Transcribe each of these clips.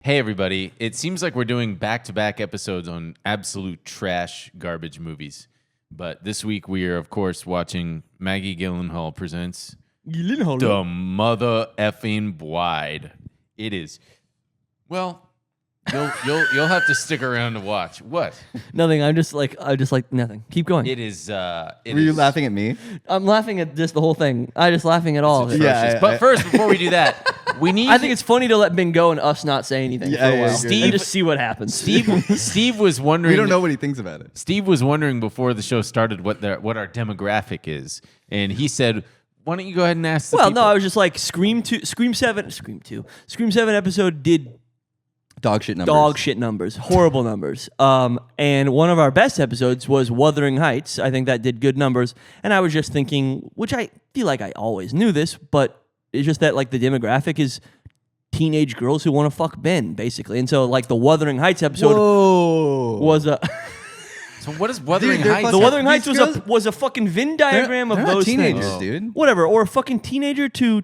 Hey, everybody. It seems like we're doing back-to-back episodes on absolute trash garbage movies. But this week we are, of course, watching Maggie Gyllenhaal presents The Mother Effing Bride. It is, well, you'll have to stick around to watch. What? Nothing. I just like nothing. Keep going. It is. Were you laughing at me? I'm laughing at just the whole thing. I'm just laughing at all of it. Yeah, but first, before we do that, we need. I think it's funny to let Ben go and us not say anything for a while. Steve- And just see what happens. Steve was wondering. We don't know what he thinks about it. Steve was wondering before the show started what our demographic is, and he said, "Why don't you go ahead and ask?" Well, people? no, I was just like Scream 7 episode did Dog shit numbers. Horrible numbers. And one of our best episodes was Wuthering Heights. I think that did good numbers. And I was just thinking, which I feel like I always knew this, but it's just that like the demographic is teenage girls who want to fuck Ben, basically. And so like the Wuthering Heights episode was a... So what is Wuthering Heights? The Wuthering Heights was a fucking Venn diagram of those teenagers, things. dude. Whatever, or a fucking teenager to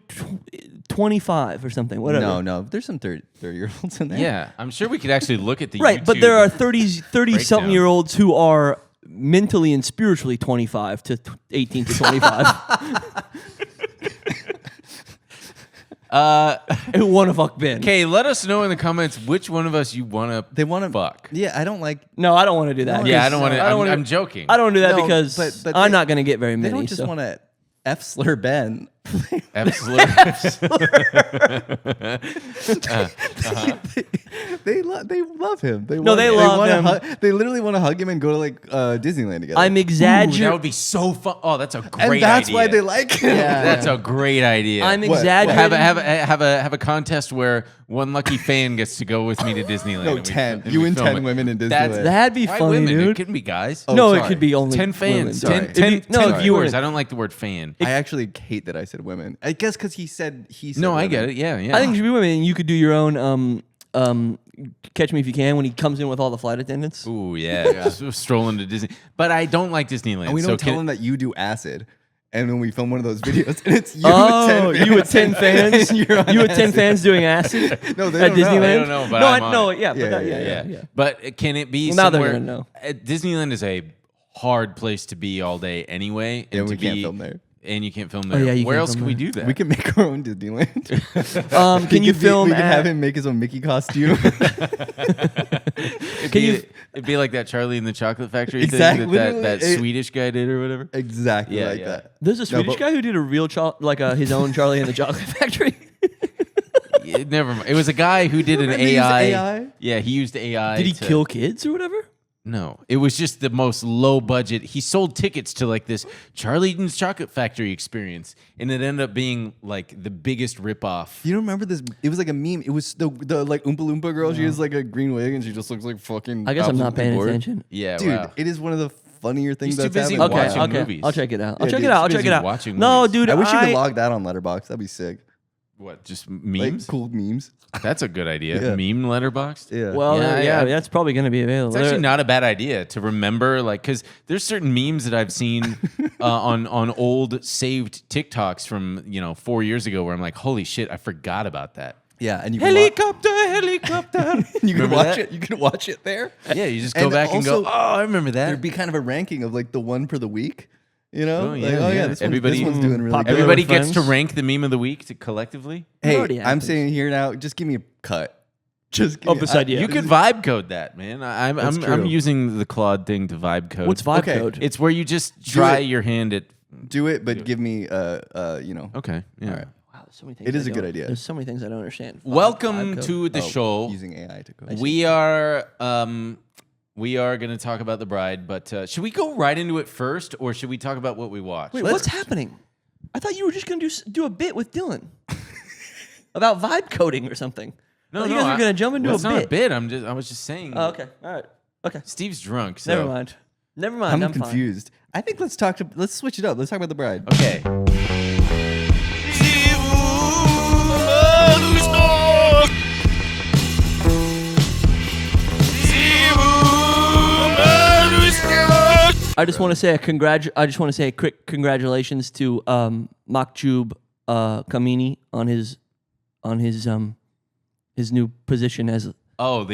25 or something. Whatever. No, there's some 30-year-olds in there. Yeah, I'm sure we could actually look at the Right, YouTube but there are 30-something-year-olds who are mentally and spiritually 25 to 18 to 25. Who want to fuck Ben. Okay, let us know in the comments which one of us you want to. They want to fuck. Yeah, I don't like. No, I don't want to do that. Yeah, I don't want to. I'm joking. I don't do that No, because but I'm not going to get very many. They don't just want to F-slur Ben. Absolutely. They love him. They love him. They literally want to hug him and go to like Disneyland together. I'm That exaggerating. would be so fun. Oh, that's a great and that's idea. why they like him. Yeah. That's a great idea. I'm What? exaggerating. Have a contest where one lucky fan gets to go with me to Disneyland. No, and 10. and You we and film 10 it. women in That's- Disneyland. That'd be Why funny, women? dude. It couldn't be guys. No, it sorry. could be only 10 fans. women. 10 No, viewers. women. I don't like the word fan. I actually hate that I said women. I guess because he said No, I women. get it. Yeah. I think it should be women. And you could do your own Catch Me If You Can when he comes in with all the flight attendants. Ooh, yeah. Just strolling to Disney. But I don't like Disneyland. And we don't so tell him that you do acid. And when we film one of those videos, and it's you Oh, with 10 you with 10 fans? and you're on You with 10 acid. fans doing acid? No, they at don't know. Disneyland? They don't know, but no, I'm on it. yeah, Yeah. But can it be Well, now they're somewhere? gonna know. Disneyland is a hard place to be all day anyway. Yeah, And we to can't be, film there. And you can't film there. yeah, you Where can't else film can we there. do that? We can make our own Disneyland. Can you film We can at... have him make his own Mickey costume. It'd be like that Charlie and the Chocolate Factory Exactly. thing that Literally, Swedish guy did or whatever. exactly Yeah, like yeah. that. There's a No, Swedish but- guy who did a real his own Charlie and the Chocolate Factory. Never mind. It was a guy who did an Remember he used AI. AI? Yeah, he used AI. Did he to- kill kids or whatever? No, it was just the most low budget. He sold tickets to like this Charlie and the Chocolate Factory experience, and it ended up being like the biggest ripoff. You don't remember this? It was like a meme. It was the like Oompa Loompa girl. She has like a green wig and she just looks like fucking. I guess I'm not absolutely paying bored. attention. Yeah, Dude, wow. it is one of the funnier things He's too that's busy happened. watching Okay, movies. I'll check it out. Yeah, dude, I'll check busy it out. watching No, movies. dude, I wish you could log that on Letterboxd. That'd be sick. What? Just Like memes? cool memes. That's a good idea. Yeah. Meme letterboxd. Yeah. Well, Yeah, yeah, yeah. that's probably going to be available. It's actually not a bad idea to remember, like, because there's certain memes that I've seen on old saved TikToks from 4 years ago where I'm like, holy shit, I forgot about that. Yeah, and you can Helicopter. you can Remember watch that? it. You can watch it there. Yeah, you just go And back and go, also, oh, I remember that. There'd be kind of a ranking of like the one for the week. You know? Oh, yeah, Like, yeah. this Everybody- one's doing really Popular good. Everybody with gets to friends. rank the meme of the week collectively. Hey, already I'm happens. saying here now, just give me a cut. Just give Of me this idea. You could vibe code that, man. That's I'm true. using the Claude thing to vibe code. What's vibe Okay. code? It's where you just try it. your hand at. do it, but give me Okay. Yeah. All right. Wow, there's so many things It is I a good don't- idea. There's so many things I don't understand. Welcome Vibe to the show. Using AI to code. We are going to talk about The Bride, but should we go right into it first, or should we talk about what we watched? Wait, what's happening? I thought you were just going to do a bit with Dylan about vibe coding or something. No, you guys are going to jump into it's a not bit. a bit. I was just saying. Oh, okay. All right. Okay. Steve's drunk. So. Never mind. I'm fine. confused. I think let's switch it up. Let's talk about The Bride. Okay. I just want to say a quick congratulations to Maktub Kamini on his his new position as the Ayatollah's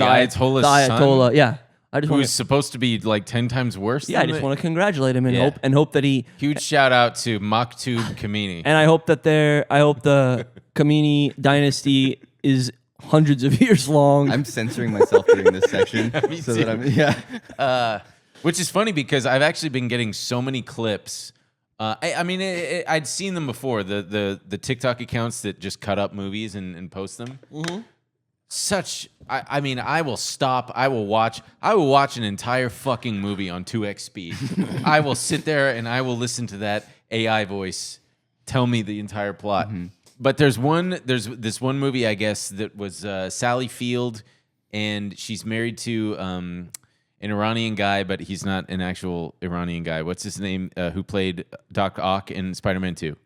the Ayatollah. son, Yeah, I just who want is supposed to be like 10 times worse. I just want to congratulate him and hope that he. Huge shout out to Maktub Khomeini. And I hope that the Khomeini dynasty is hundreds of years long. I'm censoring myself during this section. so too. that I'm Which is funny because I've actually been getting so many clips. I'd seen them before, the TikTok accounts that just cut up movies and post them. Mm-hmm. I will stop. I will watch an entire fucking movie on 2x speed. I will sit there and I will listen to that AI voice tell me the entire plot. Mm-hmm. But there's this one movie, I guess, that was Sally Field, and she's married to an Iranian guy, but he's not an actual Iranian guy. What's his name? Who played Doc Ock in Spider-Man 2?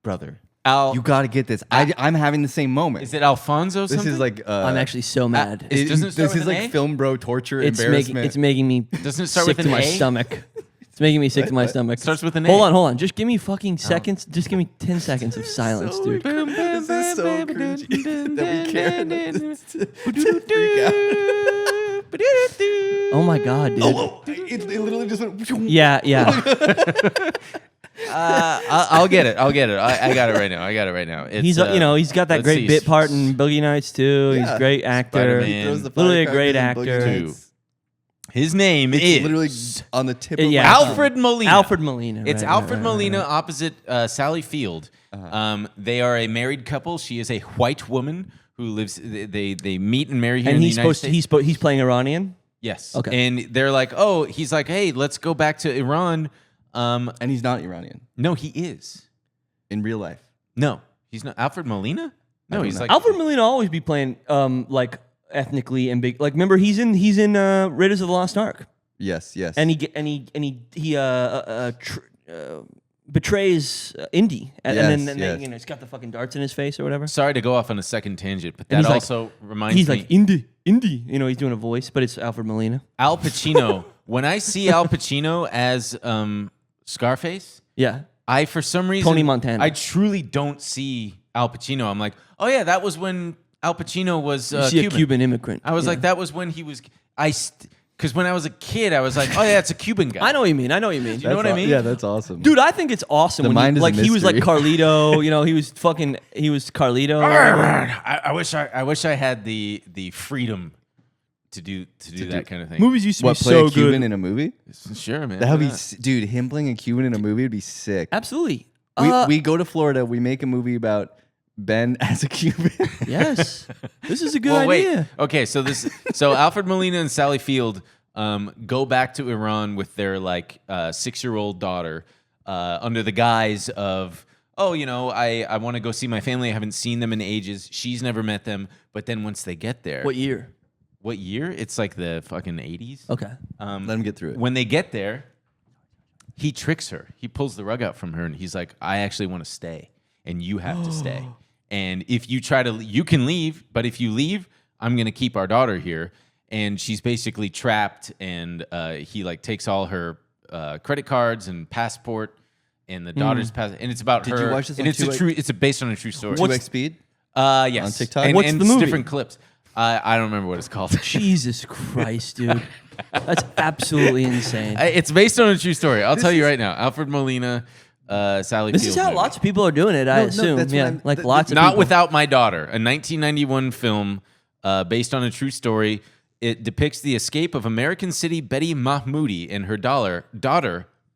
brother. Al, You got to get this. I'm having the same moment. is it Alfonso? This Something? is like I'm actually so mad. Doesn't it start this with is an like A? film bro torture, It's embarrassment. making me Doesn't it start sick with to an my A? stomach. It's making me sick to my stomach. Starts with an Hold A. on. Just give me fucking seconds. Just give me 10 seconds of silence, dude. This is so cringy that we can't freak out. Oh my god, dude. It literally just went. Yeah. I'll get it. I got it right now. It's, He's he's got that let's great see. bit part in Boogie Nights too. He's a great actor. Spider-Man. He throws the Literally a firecrackers great and Boogie actor. Nights. His name It's is literally on the tip of Yeah. my tongue. Alfred Molina. Alfred Molina. It's right, Alfred right, right, Molina right. opposite Sally Field. They are a married couple. She is a white woman who lives. They meet and marry here And in the he's United supposed States. he's playing Iranian. Yes. Okay. And they're like, he's like, hey, let's go back to Iran. And he's not Iranian No, he is. in real life. No, he's not. Alfred Molina? No, don't he's know. like Alfred Molina always be playing like ethnically and big. Like remember he's in Raiders of the Lost Ark. Yes. And he betrays Indy, and then Yes. he's got the fucking darts in his face or whatever. Sorry to go off on a second tangent, but And that he's like- also reminds He's me. like Indy. He's doing a voice, but it's Alfred Molina. Al Pacino. When I see Al Pacino as Scarface, Yeah, I for some reason Tony Montana. I truly don't see Al Pacino. I'm like, oh yeah, that was when Al Pacino was you see Cuban. a Cuban immigrant. I was Yeah. like, that was when he was. Because when I was a kid, I was like, oh yeah, it's a Cuban guy. I know what you mean. You know what I mean? Yeah, that's awesome. Dude, I think it's awesome The when mind is a like he was like mystery. Carlito. He was Carlito. or whatever. I wish I had the freedom to do that kind of thing. Movies used to What, be play so a Cuban good. in a movie? Sure, man. That would why be, not? dude, him playing a Cuban in a movie would be sick. Absolutely. We go to Florida, we make a movie about Ben as a Cuban. Yes, this is a good Well, wait. idea. Okay, so Alfred Molina and Sally Field go back to Iran with their 6-year-old daughter under the guise of, I want to go see my family. I haven't seen them in ages. She's never met them. But then once they get there, What year? what year? It's like the fucking 80s. Okay. Let him get through it. When they get there, he tricks her. He pulls the rug out from her, and he's like, I actually want to stay, and you have to stay. And if you try to, you can leave, but if you leave, I'm going to keep our daughter here. And she's basically trapped, and he takes all her credit cards and passport, and the daughter's passport, and it's about Did her. you watch this and on it's a 2X? true. It's based on a true story. 2X speed? Yes. on TikTok? And, What's and the it's movie? different clips. I don't remember what it's called. Jesus Christ, dude. That's absolutely insane. It's based on a true story. I'll tell you right now. Alfred Molina, Sally This Field is how movie. lots of people are doing it, I No, assume. that's what Yeah, I'm- like th- lots of Not people. Without My Daughter, a 1991 film based on a true story. It depicts the escape of American city Betty Mahmoudi and her daughter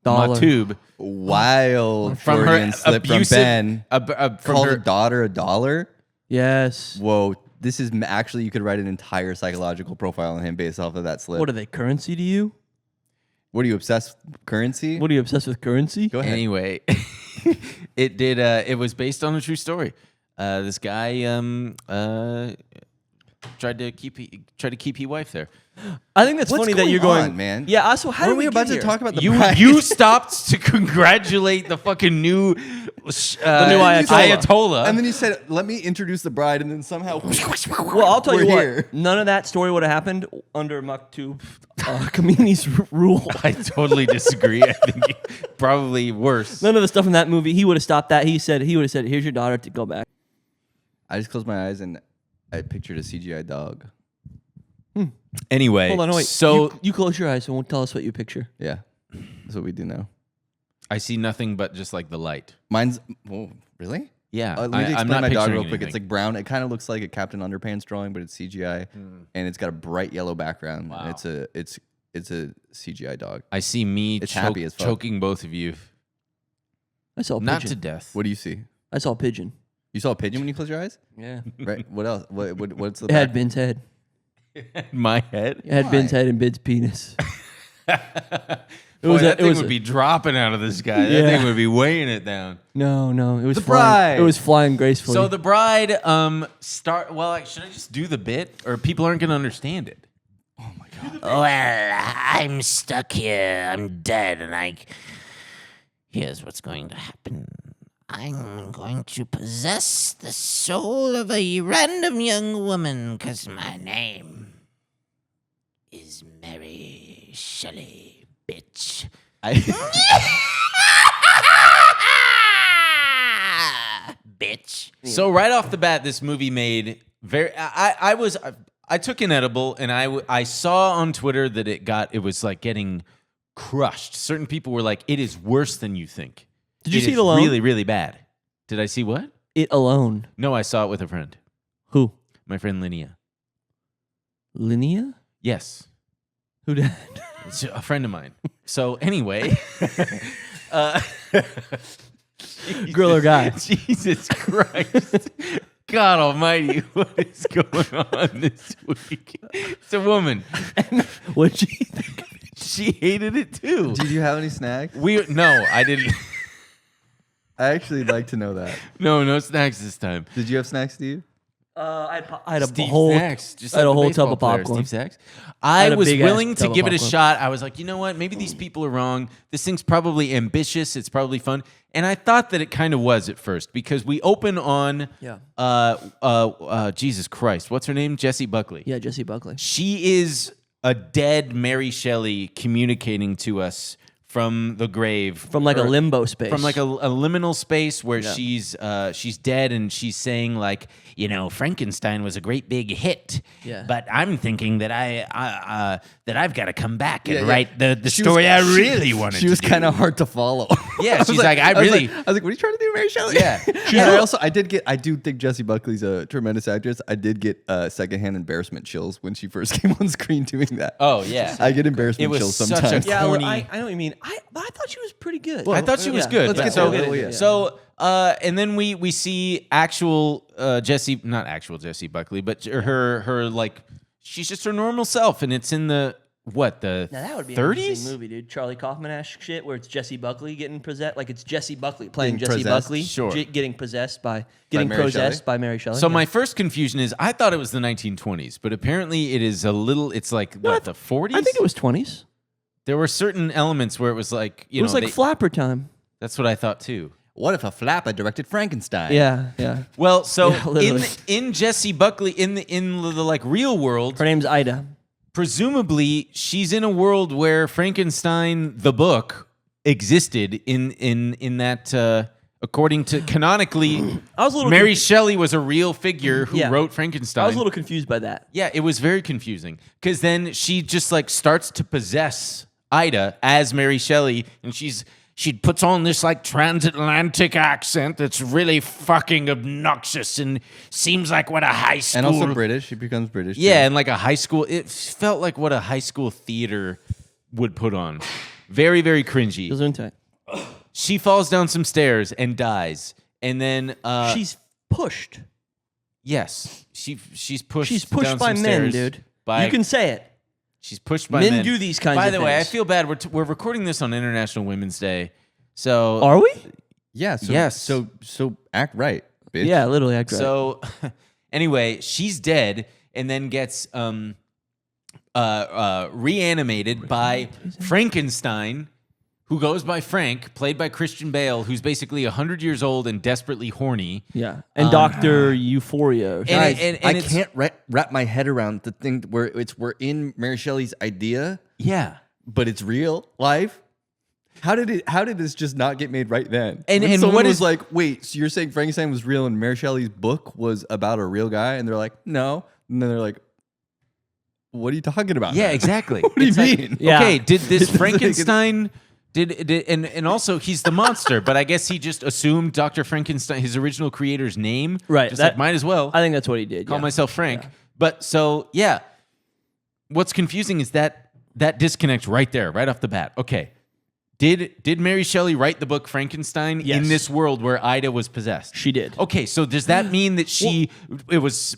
Matub Wild from her Freudian slip from abusive Ben. from Called her a daughter a dollar? Yes. Whoa. This is actually, you could write an entire psychological profile on him based off of that slip. What are they, currency to you? What are you, obsessed with currency? What are you obsessed with currency? Go ahead. Anyway, it did. It was based on a true story. This guy tried to keep his wife there. I think that's What's funny that you're going going, on, man? Yeah. Also, how Weren't did we we about get to here? talk about the You prize? you stopped to congratulate the fucking new The new Ayatollah. And then he said, "Let me introduce the bride," and then somehow, Well, I'll tell you we're what. here. None of that story would have happened under Maktub Khomeini's rule. I totally disagree. I think probably worse. None of the stuff in that movie. He would have stopped that. He would have said, "Here's your daughter to go back." I just closed my eyes and I pictured a CGI dog. Anyway, Hold on, wait. so you close your eyes and won't tell us what you picture. Yeah, that's what we do now. I see nothing but just like the light. Mine's really. Yeah, Let me I'm explain not my dog picturing real quick. anything. It's like brown. It kind of looks like a Captain Underpants drawing, but it's CGI, and it's got a bright yellow background. Wow. And it's a CGI dog. I see me It's happy as fuck. choking both of you. I saw a Not to pigeon. death. What do you see? I saw a pigeon. You saw a pigeon when you closed your eyes? Yeah. Right. What else? What's the? It had Ben's head. My head. It had Why? Ben's head and Ben's penis. Boy, that thing was would a- be dropping out of this guy. That Yeah. thing would be weighing it down. No, it was The flying. bride. It was flying gracefully. So the bride start. Well, should I just do the bit, or people aren't going to understand it? Well, I'm stuck here. I'm dead, and here's what's going to happen. I'm going to possess the soul of a random young woman, 'cause my name is Mary Shelley, bitch. Bitch. So right off the bat, this movie made very. I took an edible, and I saw on Twitter that it was like getting crushed. Certain people were like, "It is worse than you think." Did you see is it alone? Really, really bad. Did I see what? It alone. No, I saw it with a friend, Who? my friend Linnea. Linnea? Yes, Who did? it's a friend of mine. So anyway, Griller guy. Jesus Christ. God almighty, what is going on this week? It's a woman. What'd she think? She hated it too. Did you have any snacks? No, I didn't. I actually like to know that. No snacks this time. Did you have snacks, Steve? I had a Steve whole Sachs, just I had like a the whole baseball tub of player, popcorn. Steve Sachs. I I had a was big-ass willing to tub of give it a popcorn. shot. I was like, you know what? Maybe these people are wrong. This thing's probably ambitious. It's probably fun. And I thought that it kind of was at first because we open on Jesus Christ. What's her name? Jessie Buckley. Yeah, Jessie Buckley. She is a dead Mary Shelley communicating to us from the grave, From like a limbo space. from like a liminal space where she's dead, and she's saying like, you know, Frankenstein was a great big hit, Yeah. but I'm thinking that I've got to come back and Yeah, yeah. write the She story was- I she- really wanted. She was to do. kind of hard to follow. Yeah, she's like, I was really. like, what are you trying to do, Mary Shelley? Yeah. I do think Jessie Buckley's a tremendous actress. I did get secondhand embarrassment chills when she first came on screen doing that. Oh yeah, I get It embarrassment was chills such a sometimes. Yeah, corny- I know what you mean. But I thought she was pretty good. I thought she was Yeah. good. Let's get so, to it. Yeah. So, and then we see actual not actual Jessie Buckley, but her like she's just her normal self, and it's in the Now that would be an 30s. interesting movie, dude. Charlie Kaufman-esque shit, where it's Jessie Buckley getting possessed. Like it's Jessie Buckley playing Being Jessie possessed? Buckley, Sure. getting possessed by Mary Shelley? by Mary Shelley. So yeah. my first confusion is I thought it was the 1920s, but apparently it is a little. It's like what, the 40s. I think it was 20s. There were certain elements where it was like It was like flapper time. That's what I thought too. What if a flapper directed Frankenstein? Yeah. Well, so Yeah, literally. in Jessie Buckley in the like real world, Her name's Ida. presumably she's in a world where Frankenstein the book existed in that according to canonically I was a little Mary Shelley was a real figure who Yeah. wrote Frankenstein. I was a little confused by that. Yeah, it was very confusing because then she just like starts to possess Ida as Mary Shelley, and she puts on this like transatlantic accent that's really fucking obnoxious and seems like what a high school And also British. She becomes British. too. yeah, and like a high school. It felt like what a high school theater would put on. Very, very cringy. Gesundheit. She falls down some stairs and dies, and then She's pushed. yes, she's pushed. She's pushed down by some men, stairs dude. by- You can say it. She's pushed by Men men. do these kinds By of the way, I things. feel bad. We're recording this on International Women's Day, so Are we? Yeah. So, Yes. So act right, bitch. Yeah, literally. I So anyway, she's dead and then gets reanimated by Frankenstein, who goes by Frank, played by Christian Bale, who's basically 100 years old and desperately horny. Yeah, and Dr. Euphoria. Guys, and I it's- can't wrap my head around the thing where we're in Mary Shelley's idea, Yeah. but it's real life. How did this just not get made right then? And When and someone what was is like, wait, so you're saying Frankenstein was real and Mary Shelley's book was about a real guy? And they're like, no. And then they're like, what are you talking about? Yeah, man? exactly. What do you It's like, mean? Yeah. Okay, did this It's like- Frankenstein and also he's the monster, but I guess he just assumed Dr. Frankenstein, his original creator's name. Right, Just that- like, might as well I think that's what he did. call yeah. myself Frank. But so yeah. What's confusing is that disconnect right there, right off the bat. Okay. Did Mary Shelley write the book Frankenstein Yes. in this world where Ida was possessed? She did. Okay, so does that mean that it was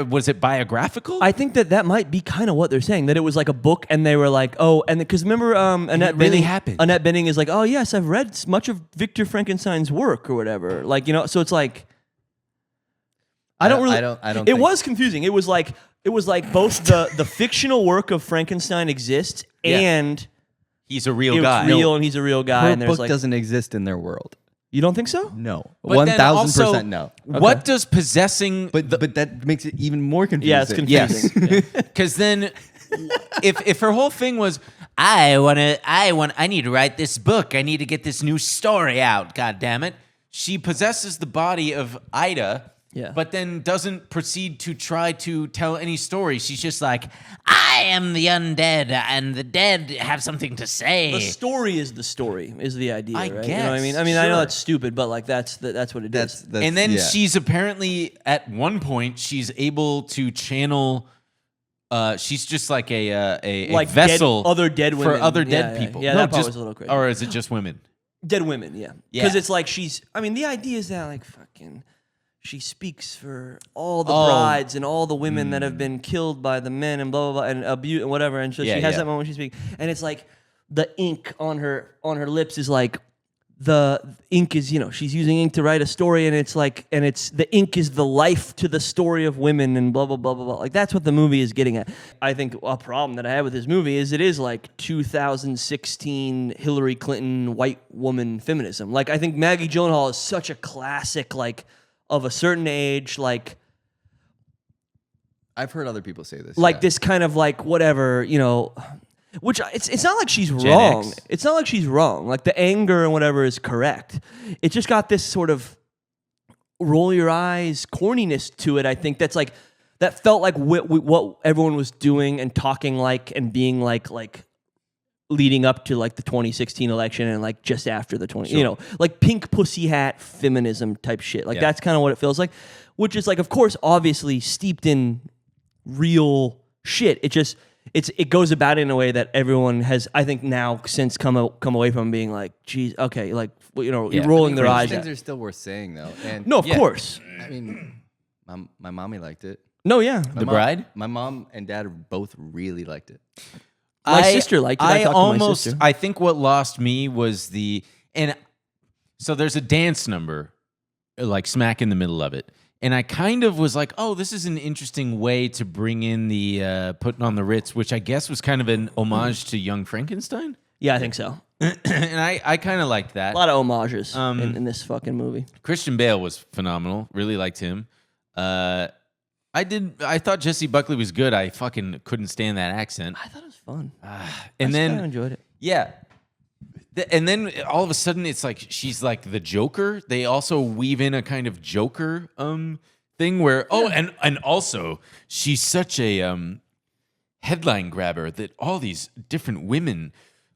was it biographical? I think that might be kind of what they're saying, that it was like a book, and they were like, oh, and because remember, Annette really Bening, happened. Annette Bening is like, oh yes, I've read much of Victor Frankenstein's work or whatever, like, you know, so it's like, I don't really. I don't It think- was confusing. It was like both the fictional work of Frankenstein exists Yeah. and He's a real it's guy. real and he's a real guy, Her and there's book like, doesn't exist in their world. you don't think so? No. But then 1,000% also, no. What does possessing But that makes it even more confusing. Yeah, it's confusing. Yes. Yeah. Because then, if her whole thing was, I need to write this book. I need to get this new story out. God damn it! She possesses the body of Ida, Yeah. but then doesn't proceed to try to tell any story. She's just like, I am the undead, and the dead have something to say. The story is the idea, I right? You know what I mean? guess, I mean, I know sure. that's stupid, but like that's what it is. That's and then yeah. she's apparently at one point she's able to channel. She's just like a Like vessel, other dead for women. other Yeah, dead yeah. people. Yeah, that part was a little crazy. Or is it just women? Dead women, yeah. Yeah. Because it's like I mean, the idea is that like fucking she speaks for all the Oh. brides and all the women that have been killed by the men and blah blah blah and abuse and whatever. And so Yeah, she has yeah. that moment when she speaks, and it's like the ink on her lips is like the ink is, you know, she's using ink to write a story, and it's like, and it's the ink is the life to the story of women and blah blah blah blah blah. Like that's what the movie is getting at. I think a problem that I have with this movie is it is like 2016 Hillary Clinton white woman feminism. Like I think Maggie Gyllenhaal is such a classic, like of a certain age, like I've heard other people say this. like yeah. this kind of like whatever, you know, which it's not like she's wrong. X. It's not like she's wrong. Like the anger and whatever is correct. It just got this sort of roll your eyes corniness to it. I think that's like that felt like what everyone was doing and talking like and being like leading up to like the 2016 election and like just after the 20, you know, like pink pussy hat feminism type shit. Like Yeah. that's kind of what it feels like, which is like, of course, obviously steeped in real shit. It goes about it in a way that everyone has, I think, now since come away from being like, geez, okay, like, you know, Yeah. rolling their Those eyes things at. are still worth saying though. And No, of Yeah. course. I mean, my mommy liked it. No, yeah. My The mom- Bride? My mom and dad both really liked it. My sister liked it. I talked to my sister. I think what lost me was so there's a dance number, like smack in the middle of it. And I kind of was like, oh, this is an interesting way to bring in the putting on the Ritz, which I guess was kind of an homage to Young Frankenstein. Yeah, I think so. And I kind of liked that. A lot of homages Um, in this fucking movie. Christian Bale was phenomenal. Really liked him. I thought Jesse Buckley was good. I fucking couldn't stand that accent. I thought it was fun. And I then enjoyed it. yeah. And then all of a sudden it's like she's like the Joker. They also weave in a kind of Joker thing where and also she's such a headline grabber that all these different women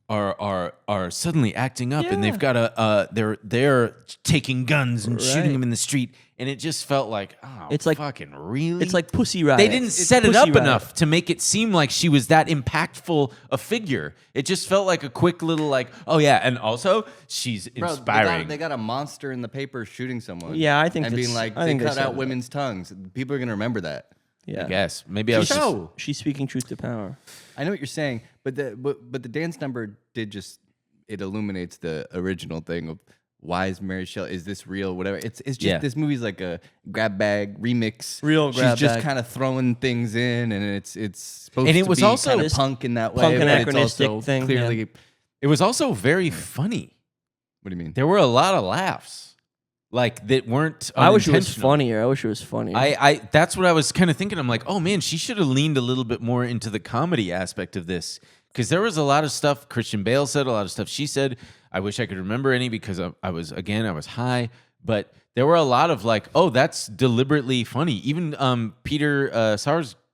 are suddenly acting up and they've got they're taking guns and shooting Right. them in the street, and it just felt like, oh, It's like- fucking really. It's like Pussy Riot. They didn't It's set it Pussy up Riot. enough to make it seem like she was that impactful a figure. It just felt like a quick little like, oh yeah, and also she's Bro, inspiring. they got a monster in the paper shooting someone. Yeah, I think and being that's- like I they think they cut set out it women's tongues. People are gonna remember that. Yeah. I guess maybe I was just, She's speaking truth to power. I know what you're saying, but the dance number did just it illuminates the original thing of why is Mary Shelley, is this real, whatever. It's just Yeah. this movie's like a grab bag remix. Real grab She's just bag. kind of throwing things in, and it's supposed And it to was be also kind of this punk in that way, punk but it's anachronistic also thing, clearly It was also very funny. What do you mean? There were a lot of laughs, like that weren't. I wish it was unintentional. funnier. I wish it was funnier. I that's what I was kind of thinking. I'm like, oh man, she should have leaned a little bit more into the comedy aspect of this, because there was a lot of stuff Christian Bale said, a lot of stuff she said. I wish I could remember any because I was high, but there were a lot of like, oh, that's deliberately funny. Even Peter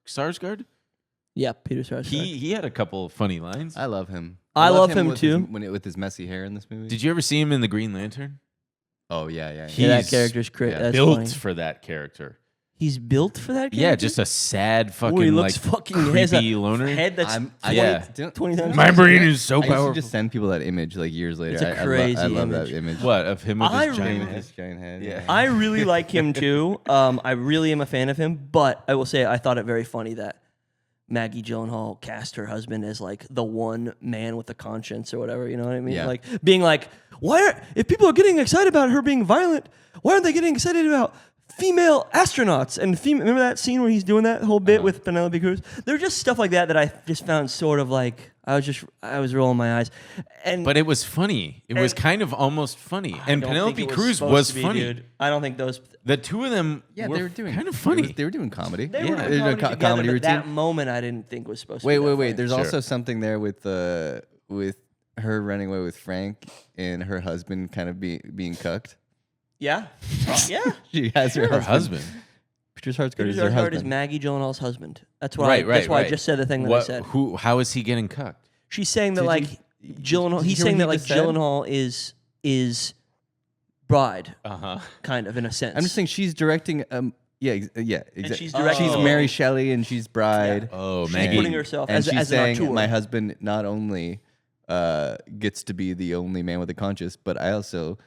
Sarsgaard, yeah, Peter Sarsgaard. he had a couple of funny lines. I love him. I love him with too. With his messy hair in this movie. Did you ever see him in the Green Lantern? Oh yeah. Yeah, that He's character's that's built funny. for that character. He's built for that character? Yeah, just a sad fucking he looks like fucking has a creepy loner. head that's Yeah. 20 times. My brain is so I used to powerful. just send people that image like years later. It's a I crazy love that image. image. What of him with I his giant really- head? His giant head. Yeah. I really like him too. I really am a fan of him, but I will say I thought it very funny that Maggie Gyllenhaal cast her husband as like the one man with a conscience or whatever. You know what I mean? Yeah. Like being like, if people are getting excited about her being violent, why aren't they getting excited about female astronauts and remember that scene where he's doing that whole bit with Penelope Cruz? There's just stuff like that I just found sort of like I was rolling my eyes, But it was funny. It was kind of almost funny. And I don't Penelope think it Cruz supposed was to be, funny. dude. I don't think those. The two of them Yeah, were they were doing kind of funny. They were doing comedy. They were They're doing doing comedy, comedy but routine. that moment I didn't think was supposed to be. Wait. There's Sure. also something there with her running away with Frank and her husband kind of being cucked. Yeah, yeah. She has her Her husband. husband. Peter Sarsgaard Peter is her Sarsgaard is husband. Maggie Gyllenhaal's husband. That's why. Right, That's why I right. just said the thing that I said. How is he getting cucked? She's saying that Did like Gyllenhaal. did you He's hear saying what that he like just said? Gyllenhaal is bride, Uh-huh. kind of in a sense. I'm just saying she's directing. Exactly. she's directing- She's Oh. Mary Shelley and she's Bride. Oh, She's Maggie. putting herself and as, she's as an saying auteur. my husband not only gets to be the only man with a conscience, but I also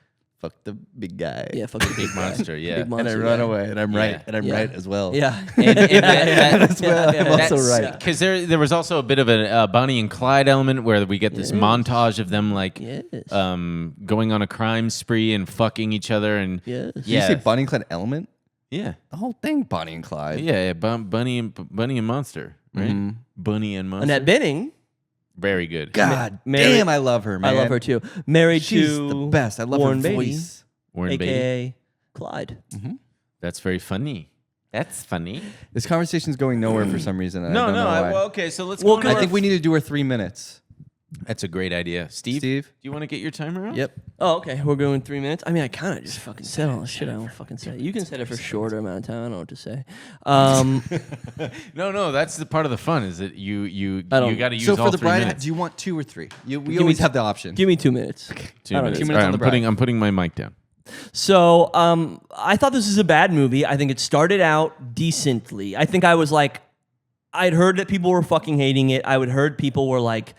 fuck the big guy. Yeah, fuck the Big monster, yeah. Big And monster I run guy. away, and I'm Yeah. right, and I'm Yeah. right as well. Yeah. And As well, I'm also right. Because there was also a bit of a Bonnie and Clyde element where we get this montage of them like Yes. going on a crime spree and fucking each other and Yes. Did yeah, you say Bonnie and Clyde element? yeah, The whole thing, Bonnie and Clyde. yeah, Bunny and Monster, right? Mhm. Bunny and Monster. Annette Bening. Very good. God Mary- damn, I love her, man. I love her too. Married She's to the best. I love Warren her Beatty, voice. Warren Beatty. AKA Clyde. That's very funny. That's funny. This conversation's going nowhere for some reason. and I No, don't no. know why. Well, okay, so let's Well, go. I on think our- we need to do her 3 minutes. That's a great idea, Steve. Steve? Do you want to get your timer out? Yep. Oh, okay. We're going 3 minutes. I mean, I kind of just fucking said all the shit I won't fucking say. You can set it for shorter amount of time. I don't know what to say. No. That's the part of the fun. Is that you I don't- got to use So all for the 3 bride, minutes. do you want 2 or 3? We me always t- have the option. Give me 2 minutes. 2 I don't minutes. know. 2 minutes All right, on the I'm putting my mic down. So I thought this was a bad movie. I think it started out decently. I think I was like, I'd heard that people were fucking hating it. I would heard people were like,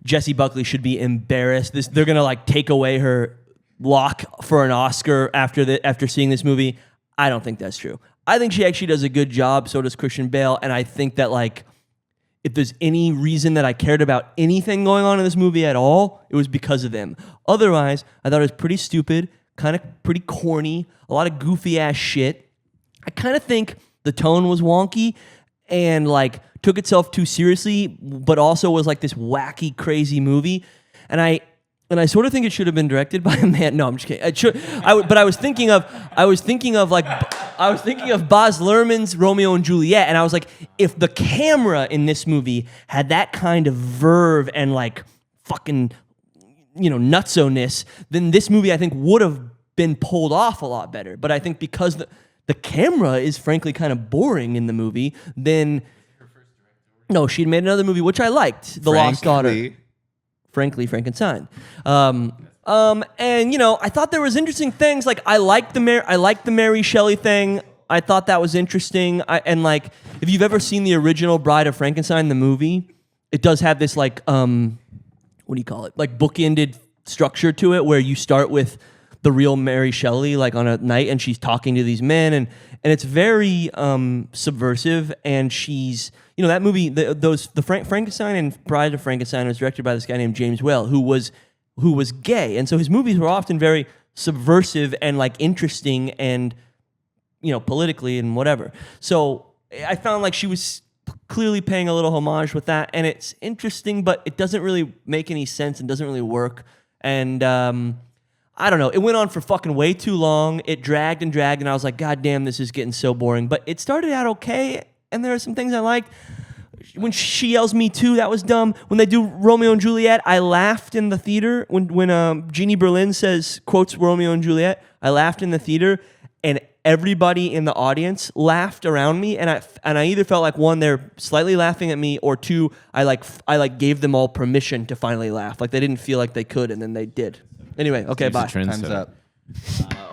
Jessie Buckley should be embarrassed. They're gonna like take away her lock for an Oscar after seeing this movie. I don't think that's true. I think she actually does a good job. So does Christian Bale. And I think that like, if there's any reason that I cared about anything going on in this movie at all, it was because of them. Otherwise, I thought it was pretty stupid, kind of pretty corny, a lot of goofy ass shit. I kind of think the tone was wonky and like took itself too seriously, but also was like this wacky, crazy movie. And I sort of think it should have been directed by a man. No, I'm just kidding. But I was thinking of Baz Luhrmann's Romeo and Juliet, and I was like, if the camera in this movie had that kind of verve and like fucking, nutso-ness, then this movie I think would have been pulled off a lot better. But I think because the camera is frankly kind of boring in the movie, then no, she'd made another movie which I liked, The Lost Daughter. Frankly, Frankenstein. And I thought there was interesting things. Like I liked the Mary Shelley thing. I thought that was interesting. And like if you've ever seen the original Bride of Frankenstein, the movie, it does have this like what do you call it? Like bookended structure to it, where you start with the real Mary Shelley like on a night, and she's talking to these men, and it's very subversive, and she's. That movie, Frankenstein and Bride of Frankenstein was directed by this guy named James Whale, who was gay, and so his movies were often very subversive and like interesting and politically and whatever. So I found like she was clearly paying a little homage with that, and it's interesting, but it doesn't really make any sense and doesn't really work. And I don't know. It went on for fucking way too long. It dragged and dragged, and I was like, God damn, this is getting so boring. But it started out okay, and there are some things I liked. When she yells "Me Too," that was dumb. When they do Romeo and Juliet, I laughed in the theater. When Jeannie Berlin quotes Romeo and Juliet, I laughed in the theater, and everybody in the audience laughed around me, and I either felt like, one, they're slightly laughing at me, or two, I gave them all permission to finally laugh. Like they didn't feel like they could, and then they did. Anyway, okay, bye. Time's up.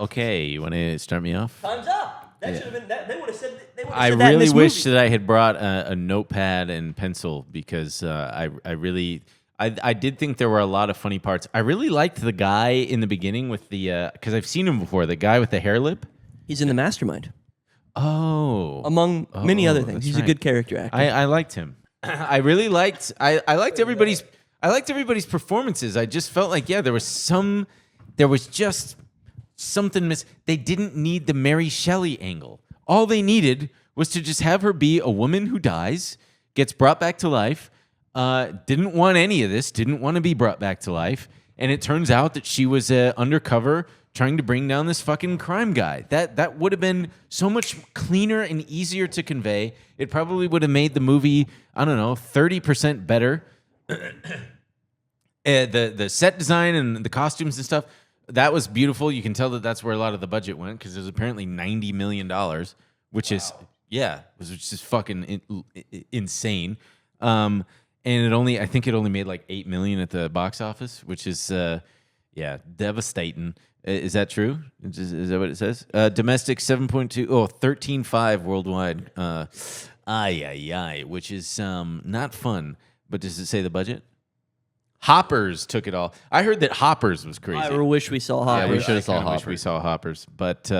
Okay, you want to start me off? Time's up. That should have been. They would have said. I really wish that I had brought a notepad and pencil because I did think there were a lot of funny parts. I really liked the guy in the beginning with the because I've seen him before. The guy with the hair lip. He's in the Mastermind. Oh, among many other things. He's right. a good character actor. I liked him. I really liked. I liked everybody's. I liked everybody's performances. I just felt like there was just something miss. They didn't need the Mary Shelley angle. All they needed was to just have her be a woman who dies, gets brought back to life, didn't want any of this, didn't want to be brought back to life, and it turns out that she was undercover trying to bring down this fucking crime guy. That would have been so much cleaner and easier to convey. It probably would have made the movie, I don't know, 30% better. The set design and the costumes and stuff, that was beautiful. You can tell that that's where a lot of the budget went because it was apparently $90 million, which is fucking insane. And I think it only made like $8 million at the box office, which is devastating. Is that true? Is that what it says? Domestic 7.2, 13.5 worldwide. Which is not fun. But does it say the budget? Hoppers took it all. I heard that Hoppers was crazy. I wish we saw Hoppers. Yeah, we should have saw Wish we saw Hoppers, but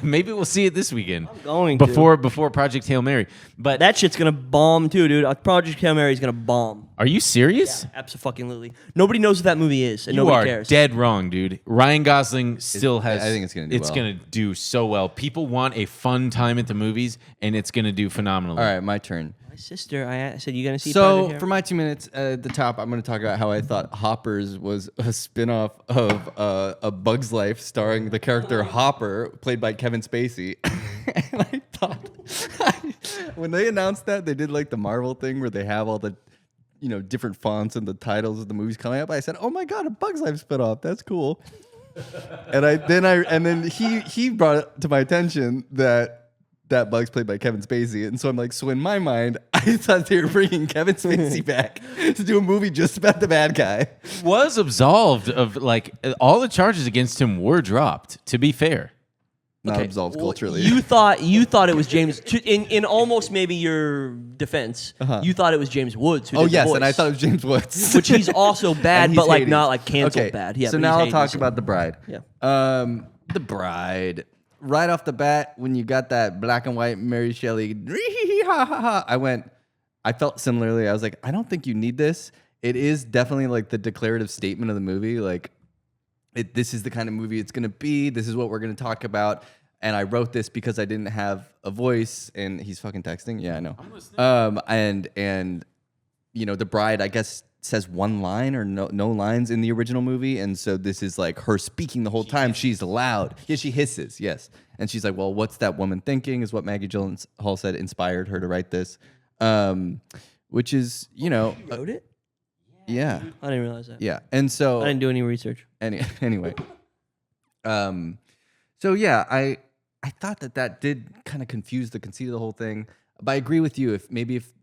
maybe we'll see it this weekend. I'm going before Project Hail Mary. But that shit's gonna bomb too, dude. Project Hail Mary is gonna bomb. Are you serious? Yeah, absolutely. Nobody knows what that movie is, and You nobody are cares. dead wrong, dude. Ryan Gosling still has. I think it's gonna do well. gonna do so well. People want a fun time at the movies, and it's gonna do phenomenally. All right, my turn. My sister, I said, you gonna see? So Project for my 2 minutes at the top, I'm going to talk about how I thought Hoppers was a spinoff of A Bug's Life, starring the character Hopper, played by Kevin Spacey. And I thought, when they announced that, they did like the Marvel thing where they have all the, different fonts and the titles of the movies coming up. I said, "Oh my god, A Bug's Life spinoff! That's cool." And then he brought it to my attention that Bug's played by Kevin Spacey. And so I'm like, so in my mind, I thought they were bringing Kevin Spacey back to do a movie just about the bad guy. Was absolved of all the charges against him were dropped. To be fair, Not absolved culturally. You thought it was James. In almost maybe your defense, you thought it was James Woods. Who did the voice, and I thought it was James Woods, which he's also bad, And but he's like Hades. not like canceled bad. Yeah. So but now he's I'll talk Hades. about The Bride. Yeah. The Bride. Right off the bat, when you got that black and white Mary Shelley, I felt similarly. I was like, I don't think you need this. It is definitely like the declarative statement of the movie. Like, this is the kind of movie it's going to be. This is what we're going to talk about. And I wrote this because I didn't have a voice. And he's fucking texting. Yeah, I know. I'm listening. And The Bride, I guess, says one line or no lines in the original movie, and so this is like her speaking the whole time. She's loud. Yeah, she hisses. Yes, and she's like, "Well, what's that woman thinking?" Is what Maggie Gyllenhaal said inspired her to write this, which is You wrote it? yeah, I didn't realize that. yeah, and so I didn't do any research. anyway, so yeah, I thought that did kind of confuse the conceit of the whole thing, but I agree with you. If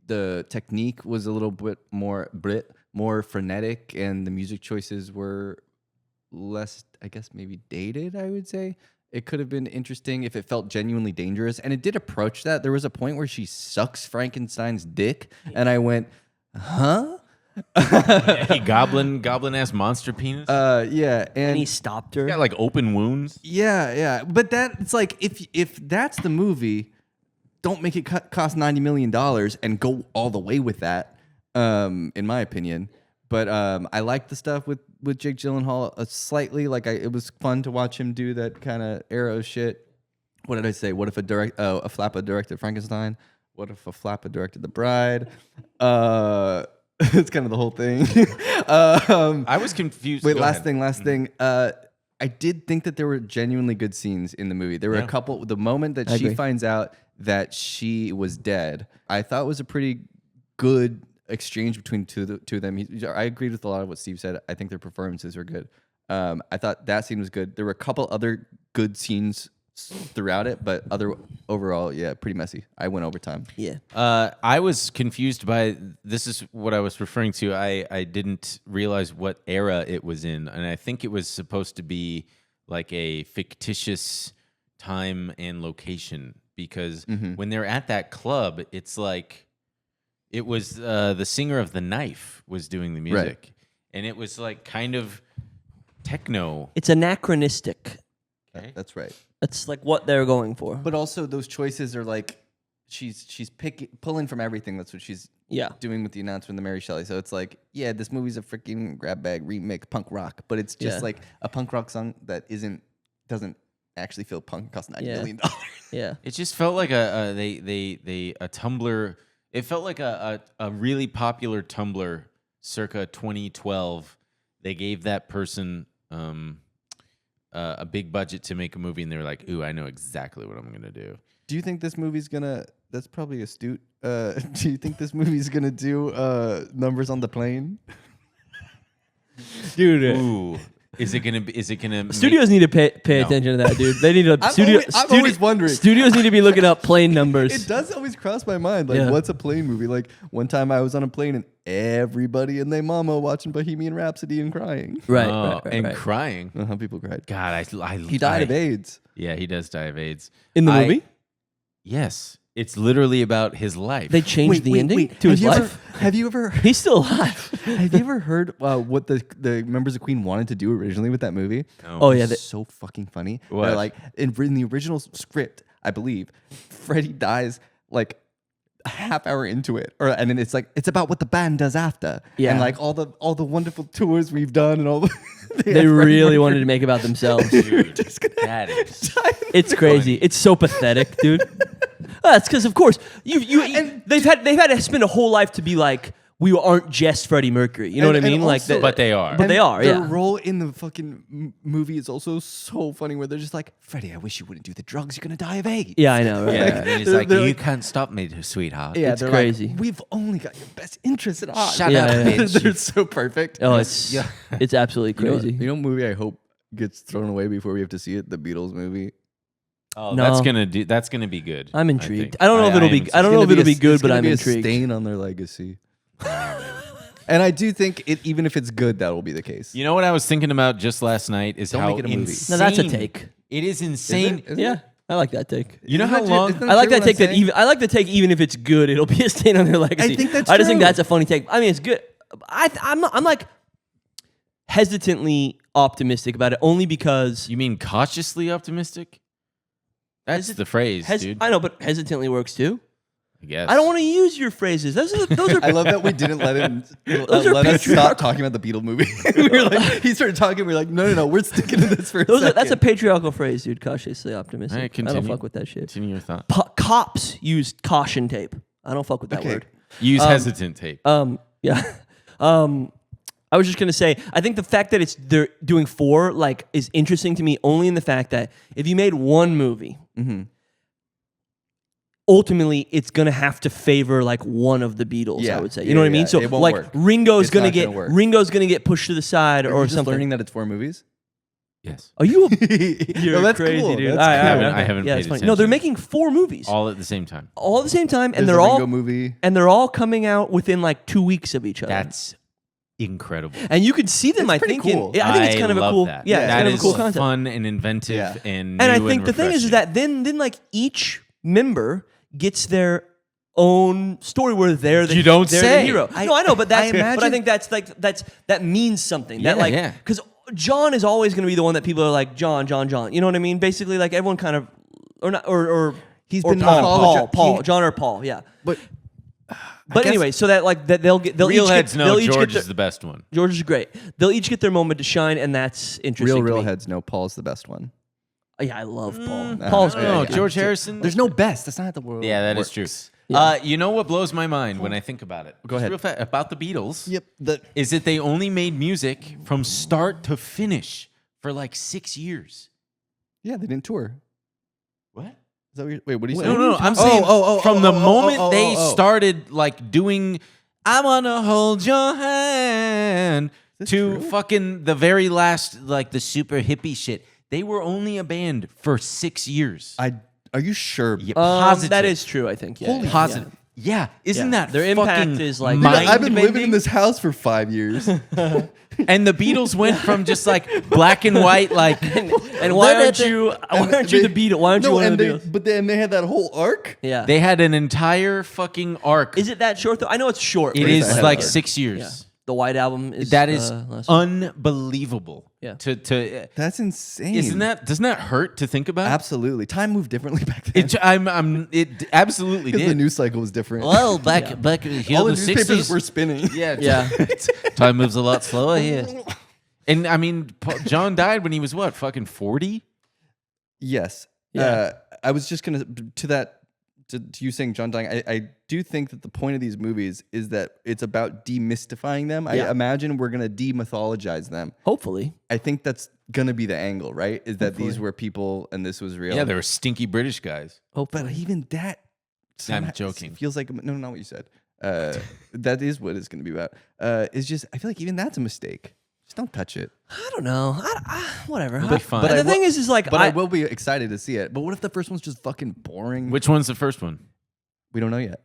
the technique was a little bit more frenetic and the music choices were less, I guess, maybe dated, I would say, it could have been interesting if it felt genuinely dangerous. And it did approach that. There was a point where she sucks Frankenstein's dick, and I went, huh? goblin ass monster penis. Yeah, And he stopped her. Got like open wounds. yeah. But it's like, if that's the movie, don't make it cost $90 million and go all the way with that. In my opinion, but I like the stuff with Jake Gyllenhaal slightly. Like it was fun to watch him do that kind of Arrow shit. What did I say? What if a Flappa directed Frankenstein? What If a Flappa Directed the Bride? It's kind of the whole thing. I was confused. Wait, Go last ahead. thing. I did think that there were genuinely good scenes in the movie. There were a couple. The moment that she agree. finds out that she was dead, I thought was a pretty good exchange between two of them. I agreed with a lot of what Steve said. I think their performances were good. I thought that scene was good. There were a couple other good scenes throughout it, but overall, yeah, pretty messy. I went overtime. Yeah. I was confused by this. Is what I was referring to. I didn't realize what era it was in, and I think it was supposed to be like a fictitious time and location because when they're at that club, it's like it was the singer of The Knife was doing the music, and it was like kind of techno. It's anachronistic. Okay. That's right. That's like what they're going for. But also those choices are like she's pulling from everything. That's what she's doing with the announcement of Mary Shelley. So it's like, yeah, this movie's a freaking grab bag remake punk rock, but it's just like a punk rock song that doesn't actually feel punk. Cost $9 million. Yeah. It just felt like a Tumblr. It felt like a really popular Tumblr circa 2012. They gave that person a big budget to make a movie, and they were like, "Ooh, I know exactly what I'm gonna do." Do you think this movie's gonna? That's probably astute. Do you think this movie's gonna do numbers on the plane? Dude. Ooh, is it gonna? Studios need to pay No. attention to that, dude. They need to. I'm always wondering. Studios need to be looking up plane numbers. It does always cross my mind. Like, what's a plane movie? Like, one time I was on a plane and everybody and their mama watching Bohemian Rhapsody and crying. Right. And crying. Uh-huh, people cried. God, He died of AIDS. Yeah, he does die of AIDS In the movie? Yes, it's literally about his life. They changed the ending to Have his you life. Have you ever? He's still alive. Have you ever heard what the members of Queen wanted to do originally with that movie? No. Oh, yeah. It's so fucking funny. What? They're like in the original script, I believe, Freddie dies like a half hour into it, and then it's like it's about what the band does after, and like all the wonderful tours we've done and all the. They really wanted to make it about themselves. Dude, that is. It's crazy. It's so pathetic, dude. That's because, of course, they've had to spend a whole life to be like, we aren't just Freddie Mercury. You know what I mean? Also, But they are. But they are. Their Yeah. role in the fucking movie is also so funny, where they're just like, Freddie, I wish you wouldn't do the drugs. You're gonna die of AIDS. Yeah, I know. Right? Yeah, and he's like, they're you like- can't stop me, sweetheart. Yeah, It's they're crazy. Like, we've only got your best interests at heart. Shut Yeah, up, yeah. bitch. They're so perfect. Oh, it's absolutely crazy. You know what movie I hope gets thrown away before we have to see it? The Beatles movie. Oh, No. that's gonna be good. I'm I intrigued. think. I don't know if it'll be. haven't I don't seen know It's if it'll gonna be good, it's but gonna I'm be intrigued. A stain on their legacy. And I do think even if it's good, that will be the case. You know what I was thinking about just last night is Don't how make it a movie. insane. No, that's a take. It is insane. Is it? Yeah, I like that take. You know Isn't how that long? isn't that I like true that what take. I'm That saying? even I like the take. Even if it's good, it'll be a stain on their legacy. think that's I just think true. that's a funny take. I mean, it's good. I'm like hesitantly optimistic about it, only because You mean cautiously optimistic? That's the phrase, dude. I know, but hesitantly works too. I guess. I don't want to use your phrases. Those are I love that we didn't let him Those are let us stop patriarchal- talking about the Beatle movie. We were like, he started talking. We were like, no, we're sticking to this for a second. that's a patriarchal phrase, dude. Cautiously optimistic. All right, I don't continue. fuck with that shit. Continue your thought. Cops use caution tape. I don't fuck with that Okay. word. Use hesitant tape. Yeah. I was just gonna say, I think the fact that they're doing 4 like is interesting to me only in the fact that if you made one movie, ultimately it's gonna have to favor like one of the Beatles. Yeah. I would say, you Yeah, know what I yeah. mean? So It won't like work. Ringo's It's gonna not gonna get work. pushed to the side Are or you just something. learning that it's 4 movies? Yes. Are you? You're You're crazy, cool. dude. That's All right, cool. all right, I haven't yeah, paid it's funny. attention. No, they're making 4 movies All at the same time. all at the same time, and There's they're a all Ringo movie. and they're all coming out within like 2 weeks of each other. That's incredible. And you could see them, It's I pretty think. cool. I think it's kind of a love cool. That. Yeah, it's that kind of a is cool concept. fun and inventive Yeah. and And I new think the thing is refreshing. that then like each member gets their own story where they're the You don't they're say. the hero. No, I know, but that's but I imagine- think that means something. Yeah, that like yeah. because John is always going to be the one that people are like John. You know what I mean? Basically, like everyone kind of or not or He's or been Paul, mythologi- John or Paul. Yeah. But But anyway, so that like that they'll Real each heads get, know they'll each George get is the best one. George is great. They'll each get their moment to shine, and that's interesting. real to me. heads know Paul's the best one. Yeah, I love Paul. Mm. Paul's Yeah, great. No, yeah. George Harrison. There's no best. That's not how the world. Yeah, that is works. true. You know what blows my mind when I think about it? Go ahead. Real fast, about the Beatles. Yep. Is that they only made music from start to finish for like 6 years. Yeah, they didn't tour. What? Is that what wait, what are you saying? No. I'm saying from the moment they oh. started like doing I wanna hold your hand to true? fucking the very last, like the super hippie shit. They were only a band for 6 years. Are you sure? Yeah, positive. That is true, I think. Yeah. Holy Positive. Yeah, isn't Yeah. that Their impact fucking is, like- Dude, mind I've been living bending? in this house for 5 years. And the Beatles went from just like black and white, like And why aren't you the Beatles? Why aren't you one of the Beatles? But then they had that whole arc. Yeah. they had an entire fucking arc. Is it that short though? I know it's short. It but is it's like arc. 6 years. Yeah. The White Album is That is last- unbelievable. Yeah. To That's insane. doesn't that hurt to think about? Absolutely. Time moved differently back then. It absolutely Because the did. news cycle was different. Well, back here All the in the newspapers 60s. were spinning. Yeah, Yeah. time moves a lot slower here. And I mean, John died when he was what, fucking 40? Yes. Yeah. I was just gonna to you saying John dying. I do think that the point of these movies is that it's about demystifying them. Yeah. I imagine we're gonna demythologize them. Hopefully. I think that's gonna be the angle, right? Is that these were people and this was real. Yeah, they were stinky British guys. But even that. I'm joking. Feels like no, not what you said. That is what it's gonna be about. It's just I feel like even that's a mistake. Just don't touch it. I don't know. Whatever. It'll be fine. But I the will- thing is like, But I will be excited to see it. But what if the first one's just fucking boring? Which one's the first one? We don't know yet.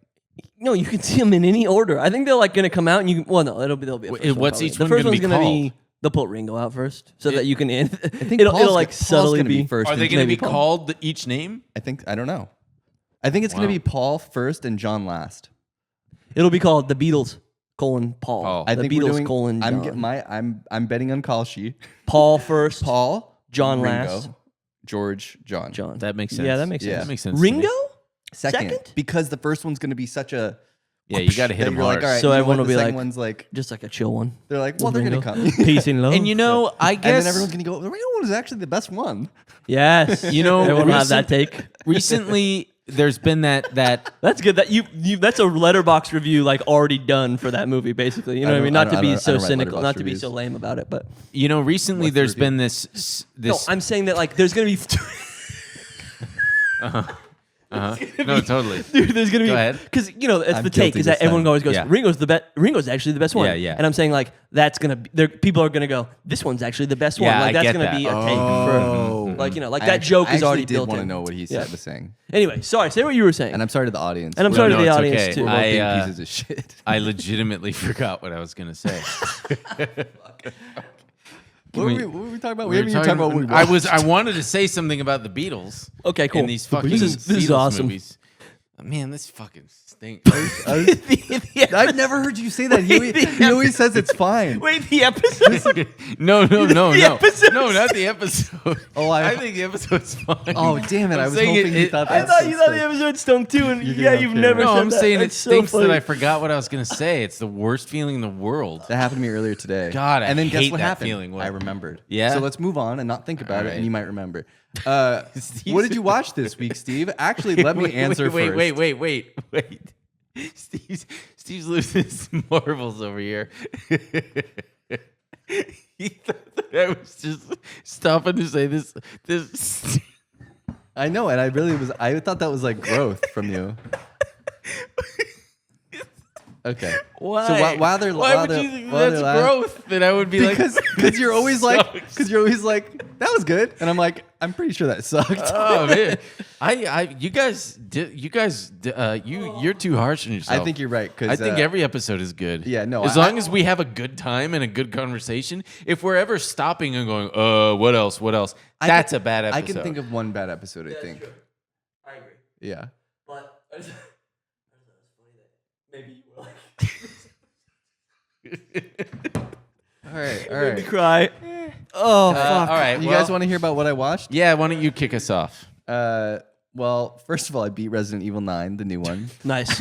no, you can see them in any order. I think they're like going to come out and you. Well, no, they'll be. A Wait, first what's one, each probably. one The first gonna one's be gonna called? They'll put Ringo out first, so that you can. I think it'll like Paul's subtly gonna be be first. Are they and going to maybe be Paul. called each name? I don't know. I think it's going Wow. to be Paul first and John last. It'll be called the Beatles: Paul. Paul. I the think Beatles: we're doing, John. I'm betting on Kalshi. Paul first. Paul, John Ringo, last. George, John. John. That makes sense. Yeah, that makes sense. Yeah. That makes sense. to me. Ringo. Second, Second? because the first one's going to be such a. Yeah, you got to hit that him you're hard. like, all right, So you know everyone what? will be The second like- one's like, Just like a chill one. they're like, well, they're going to come. Peace and love. And you know, I And guess then everyone's going to go, the Ringo one is actually the best one. Yes. You know, everyone will have that take. recently there's been that That's good. That you that's a letterbox review like already done for that movie, basically. You know what I mean? Not to be so cynical, not to be so lame about it, but you know recently What's the there's review? been this no, I'm saying that like there's gonna be no totally dude, there's gonna be Go ahead. because you know it's I'm the take guilty is that this everyone time. always goes Yeah. Ringo's the best. Ringo's actually the best one. Yeah, yeah. And I'm saying like that's gonna be people are gonna go this one's actually the best one. Yeah, Like I that's get gonna that. be a take Oh. for like you know like I that actually- joke I is already actually did built want to in. know what he Yeah. was saying. Anyway, sorry, say what you were saying. And I'm sorry to the audience. And I'm We're sorry No, to the it's audience okay. too. both being I, pieces of shit. I legitimately forgot what I was gonna say. What we- were we talking about? We We were haven't even talked about what we watched. I wanted to say something about the Beatles. Okay, cool. In these fucking This is Beatles awesome. movies. Man, this fucking stinks. I've never heard you say that. He always says it's fine. Wait, the episode. No, The episode. no, not the episode. Oh, I think the episode's fine. Oh, damn it. I I'm was saying hoping you thought I that. thought you thought the episode stunk too, and You're yeah, gonna you've have to- never. No, said I'm that. saying it That's so stinks funny. that I forgot what I was gonna say. It's the worst feeling in the world. That happened to me earlier today. God, I and then guess hate what that happened? feeling. What? I remembered. Yeah? So let's move on and not think about All it, right. and you might remember. What did you watch this week, Steve? Actually, let me answer first. Wait. Steve's losing his marbles over here. He thought that I was just stopping to say this. I know, and I thought that was like growth from you. Okay. Why? So while they're Why while would they're- you think while that's they're la- growth? That I would be Because you're always like sucks. that was good, and I'm like I'm pretty sure that sucked. Oh man, you're too harsh on yourself. I think you're right. Cause, I think every episode is good. Yeah, no, As I- long as we have a good time and a good conversation. If we're ever stopping and going, what else? That's a bad episode. I can think of one bad episode. I think. I agree, Yeah. but I thought it was funny that maybe you were like All right. All made me right. cry. Oh fuck! all right. You well, guys want to hear about what I watched? Yeah. Why don't you kick us off? Well, first of all, I beat Resident Evil 9, the new one. Nice.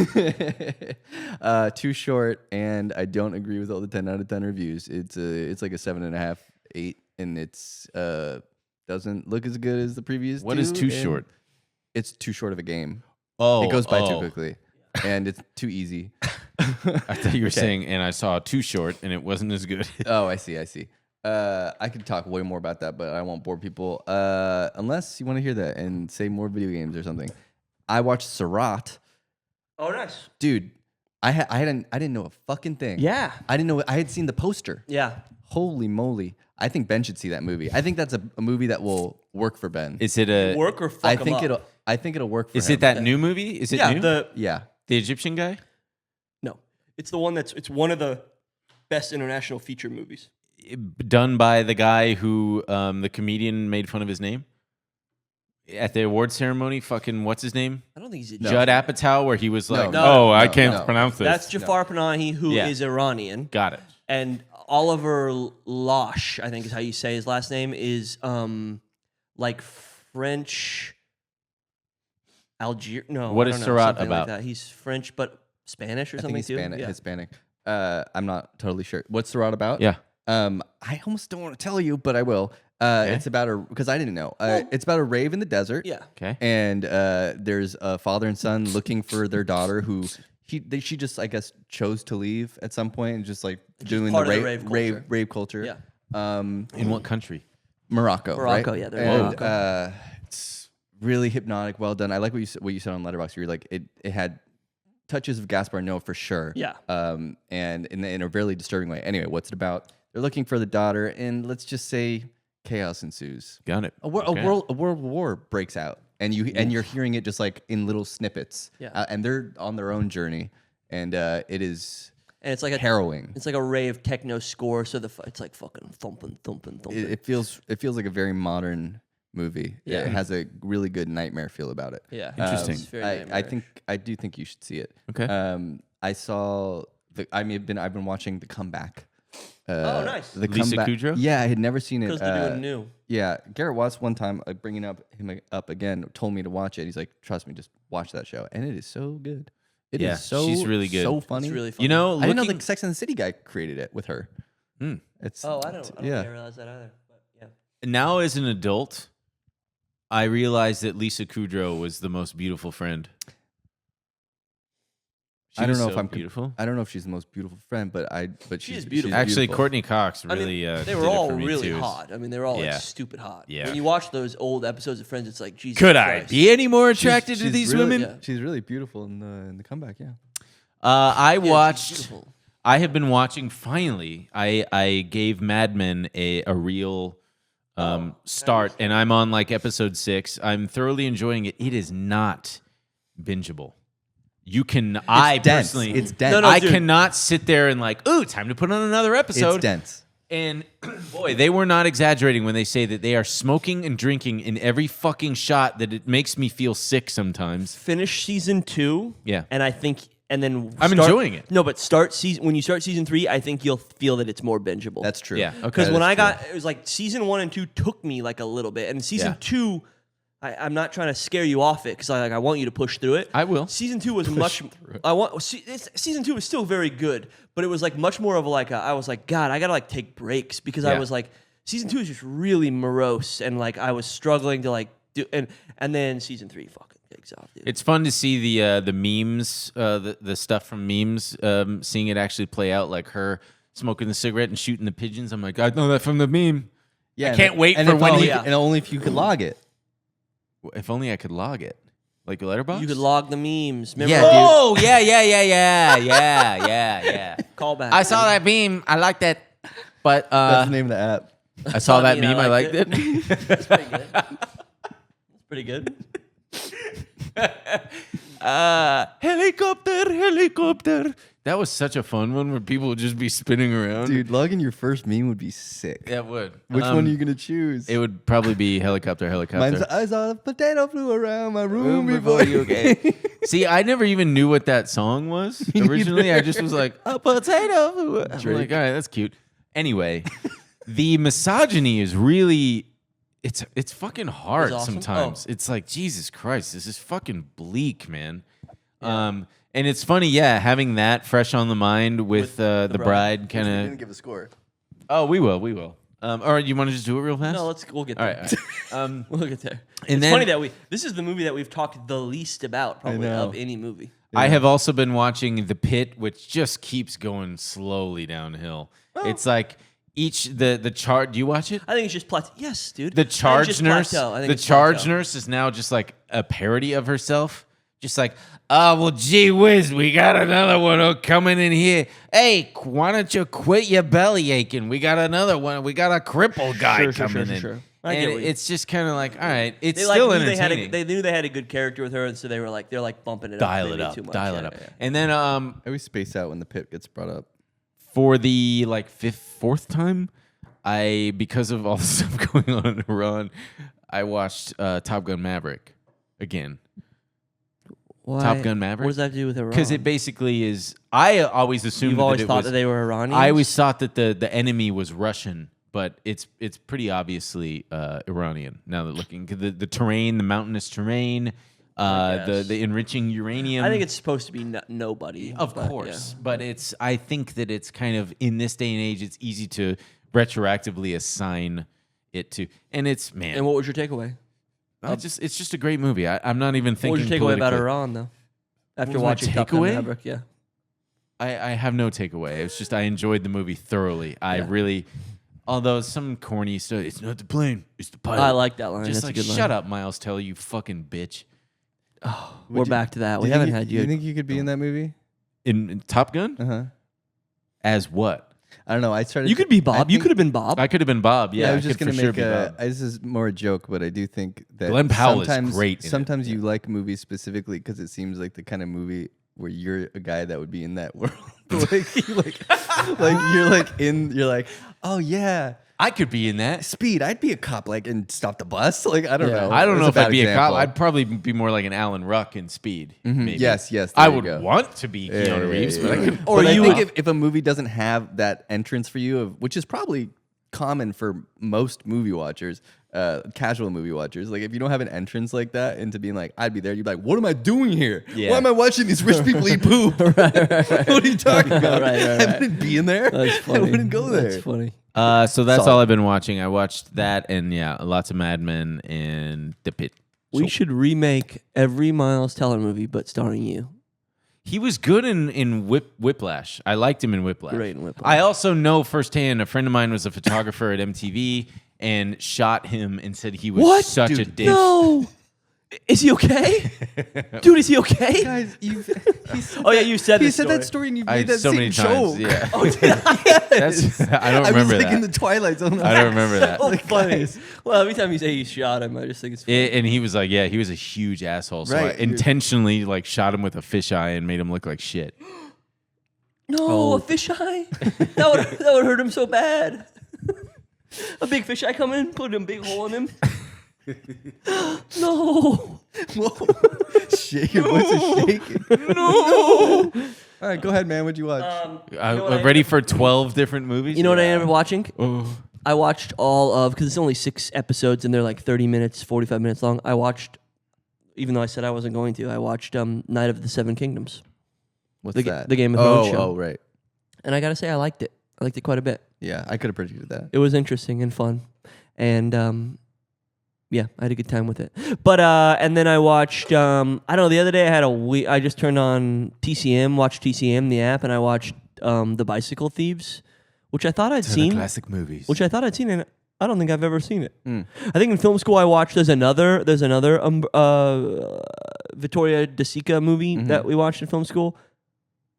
Too short, and I don't agree with all the 10 out of 10 reviews. It's like a 7.5, 8, and it's doesn't look as good as the previous. What two, is too and short? It's too short of a game. Oh, It goes by too quickly. and it's too easy. I thought you were saying, and I saw Too Short, and it wasn't as good. Oh, I see. I could talk way more about that, but I won't bore people. Unless you want to hear that and say more video games or something. I watched Sarat. Oh, nice. Dude, I didn't know a fucking thing. Yeah. I didn't know. I had seen the poster. Yeah. Holy moly! I think Ben should see that movie. I think that's a movie that will work for Ben. Is it a? Work or fuck I 'em think up? it'll work for Is him. it that new movie? Is it Yeah. new? The The Egyptian guy? no, it's the one it's one of the best international feature movies. Done by the guy who the comedian made fun of his name at the award ceremony. Fucking what's his name? I don't think he's a Judd Apatow, where he was like, No, I no, can't no. pronounce this. That's Jafar Panahi, who is Iranian. Got it. And Oliver Losh, I think is how you say his last name, is like French Algier. No, What I is don't know, Sarat something about? Like that. He's French but Spanish or I something think he's too. Yeah. Hispanic. I'm not totally sure. What's Sarat about? Yeah. I almost don't want to tell you, but I will. It's about because I didn't know. It's about a rave in the desert. Yeah. Okay. And there's a father and son looking for their daughter who she just, I guess, chose to leave at some point and just like doing part the of the rave culture. Yeah. In what country? Morocco, Morocco, right? yeah, they're in Morocco. It's really hypnotic, well done. I like what you said on Letterboxd. You're like it had touches of Gaspar Noé for sure. Yeah. And in a really disturbing way. Anyway, what's it about? They're looking for the daughter, and let's just say chaos ensues. Got it. A world war breaks out, and you're hearing it just like in little snippets. Yeah. And they're on their own journey, and it is And it's like harrowing. It's like a rave techno score, so it's like fucking thumping. It feels like a very modern movie. Yeah. It has a really good nightmare feel about it. Yeah. Interesting. It's very I do think you should see it. Okay. I saw I've been watching The Comeback. Oh, nice. The Lisa Comeback. Kudrow? Yeah, I had never seen it. Because they're doing new. Yeah, Garrett Watts one time bringing him up again told me to watch it. He's like, "Trust me, just watch that show," and it is so good. It Yeah, is so she's really good. so funny. It's really funny. You know, I didn't know looking- the Sex and the City guy created it with her. It's Oh, I don't yeah. realize that either. But yeah. now as an adult, I realized that Lisa Kudrow was the most beautiful friend. She I don't was know so if I'm beautiful. I don't know if she's the most beautiful friend, but She is she's beautiful. Actually, beautiful. Courtney Cox I mean, really. they did were it all for me really too. hot. I mean, they were all Yeah. like stupid hot. Yeah. When you watch those old episodes of Friends, it's like Jesus. Could Christ. I be any more attracted to She's these really- women? Yeah. She's really beautiful in the Comeback. Yeah. I Yeah, she's watched. beautiful. I have been watching. Finally, I gave Mad Men a real start, and I'm on like episode 6. I'm thoroughly enjoying it. It is not bingeable. You can. I dense. personally, It's dense. No, I dude. cannot sit there and like, ooh, time to put on another episode. It's dense. And boy, they were not exaggerating when they say that they are smoking and drinking in every fucking shot. That it makes me feel sick sometimes. Finish season 2. Yeah. And I think, and then I'm enjoying it. No, but when you start season 3, I think you'll feel that it's more bingeable. That's true. Yeah, okay. Because when That I is got, it was like season 1 and 2 took me like a little bit, and season Yeah. 2, I'm not trying to scare you off it because I want you to push through it. I will. Season 2 was season 2 was still very good, but it was like much more of I was like, God, I gotta like take breaks because I Yeah. was like, season 2 is just really morose and like I was struggling to like do and then season 3 fucking takes off, dude. It's fun to see the memes, the stuff from memes, seeing it actually play out, like her smoking the cigarette and shooting the pigeons. I'm like, I know that from the meme. Yeah. I can't wait for if when only, he. and only if you could log it. If only I could log it, like a letterbox. You could log the memes. Remember? Yeah, dude. Oh yeah. Call back. I saw that meme. I like that, but That's the name of the app. I saw that I mean, meme. I liked it. That's pretty good. That's pretty good. Helicopter. That was such a fun one where people would just be spinning around. Dude, logging your first meme would be sick. That would. Which one are you gonna choose? It would probably be helicopter. Mine's I saw a potato flew around my room before you. Okay. See, I never even knew what that song was originally. I just was like, a potato flew. I'm like, all right, that's cute. Anyway, the misogyny is really. It's fucking hard It's awesome? sometimes. Oh. It's like, Jesus Christ, this is fucking bleak, man. And it's funny, yeah, having that fresh on the mind with the bride kind of. give a score. Oh, we will. Or you want to just do it real fast? No, we'll get All there. right. All right. We'll get there. And It's then- funny that this is the movie that we've talked the least about probably know. of any movie. I have also been watching The Pit, which just keeps going slowly downhill. It's like the charge. Do you watch it? I think it's just plateau. Yes, dude. The I think it's charge just nurse. plateau. I think The it's charge plateau. nurse is now just like a parody of herself. Just like, oh, well, gee whiz, we got another one coming in here. Hey, why don't you quit your belly aching? We got another one. We got a crippled guy coming in. Sure. I get And what you- it's just kind of like, all right, it's They still knew they entertaining. knew they had a good character with her, and so they're bumping it Dial up. it maybe up. Too much. Dial it Yeah, up. yeah. And then I always space out when the pit gets brought up. for the fourth time, because of all the stuff going on in Iran, I watched Top Gun Maverick again. Why? Top Gun Maverick? What does that have to do with Iran? Because it basically is. I always assumed You've always that it thought was, that they were Iranians. I always thought that the enemy was Russian, but it's pretty obviously Iranian. Now that looking, the terrain, the mountainous terrain, guess. the enriching uranium. I think it's supposed to be nobody. of but, course, yeah. but it's. I think that it's kind of in this day and age, it's easy to retroactively assign it to, and it's man. And what was your takeaway? It's just a great movie. I'm not even What thinking. was your takeaway about politically. Iran, though? After was my watching Top Gun takeaway? Maverick, yeah. I have no takeaway. It's just I enjoyed the movie thoroughly. I Yeah. really, although some corny stuff. It's not the plane. It's the pilot. I like that line. Just That's like a good line. shut up, Miles Teller, you fucking bitch. We're back to that. Do We you haven't think had Do you you. think you could be in that movie? In Top Gun, Uh-huh. as what? I don't know. I started. You could be I Bob. You think- could have been Bob. I could have been Bob. Yeah, I was just could gonna for sure make be a. Bob. This is more a joke, but I do think that Glenn Powell is sometimes, great in it. Sometimes you like movies specifically because it seems like the kind of movie where you're a guy that would be in that world. You're like, oh yeah, I could be in that. Speed. I'd be a cop, and stop the bus. I don't Yeah. know. I don't That's know if bad I'd be a cop. example. I'd probably be more like an Alan Ruck in Speed. Maybe. Yes, there I you would go. want to be Keanu Reeves, but I could. Or But I you think would- if a movie doesn't have that entrance for you, which is probably common for most movie watchers, casual movie watchers, like if you don't have an entrance like that into being like, I'd be there, you'd be like, what am I doing here? Yeah. Why am I watching these rich people eat poop? What are you talking about? Right. I wouldn't be in there. That's funny. I wouldn't go there. That's funny. So that's Solid. all I've been watching. I watched that and lots of Mad Men and The Pit. We should remake every Miles Teller movie, but starring you. He was good in Whiplash. I liked him in Whiplash. Great in Whiplash. I also know firsthand, a friend of mine was a photographer at MTV and shot him and said he was What? such a Dude, dick. No. Is he okay? Dude, is he okay? Guys, Oh, yeah, you said he this said story. that story and you I made that so many same times. joke. Yeah. Oh, did I? That's, I don't I was remember like that. in the Twilight Zone. I don't remember that. Oh, funny. Well, every time you say you shot him, I just think it's funny. And he was like, yeah, he was a huge asshole. So Right, I intentionally shot him with a fisheye and made him look like shit. No, a fisheye? that would hurt him so bad. A big fisheye come in, put a big hole in him. No. Shake, your voice is shaking. No. All right, go ahead, man. What'd you watch? You know what I Ready for 12 different movies? You know what I ended up watching? Oh. I watched all of, because it's only 6 episodes and they're like 30 minutes, 45 minutes long. I watched, even though I said I wasn't going to, I watched Night of the Seven Kingdoms. What's the that? the Game of Thrones show. Oh, right. And I got to say, I liked it. I liked it quite a bit. Yeah, I could have predicted that. It was interesting and fun. And yeah, I had a good time with it. But and then I watched I don't know, the other day I just turned on TCM, watched TCM the app, and I watched The Bicycle Thieves, which I thought I'd seen. Classic movies. Which I thought I'd seen, and I don't think I've ever seen it. I think in film school I watched there's another Vittoria De Sica movie that we watched in film school.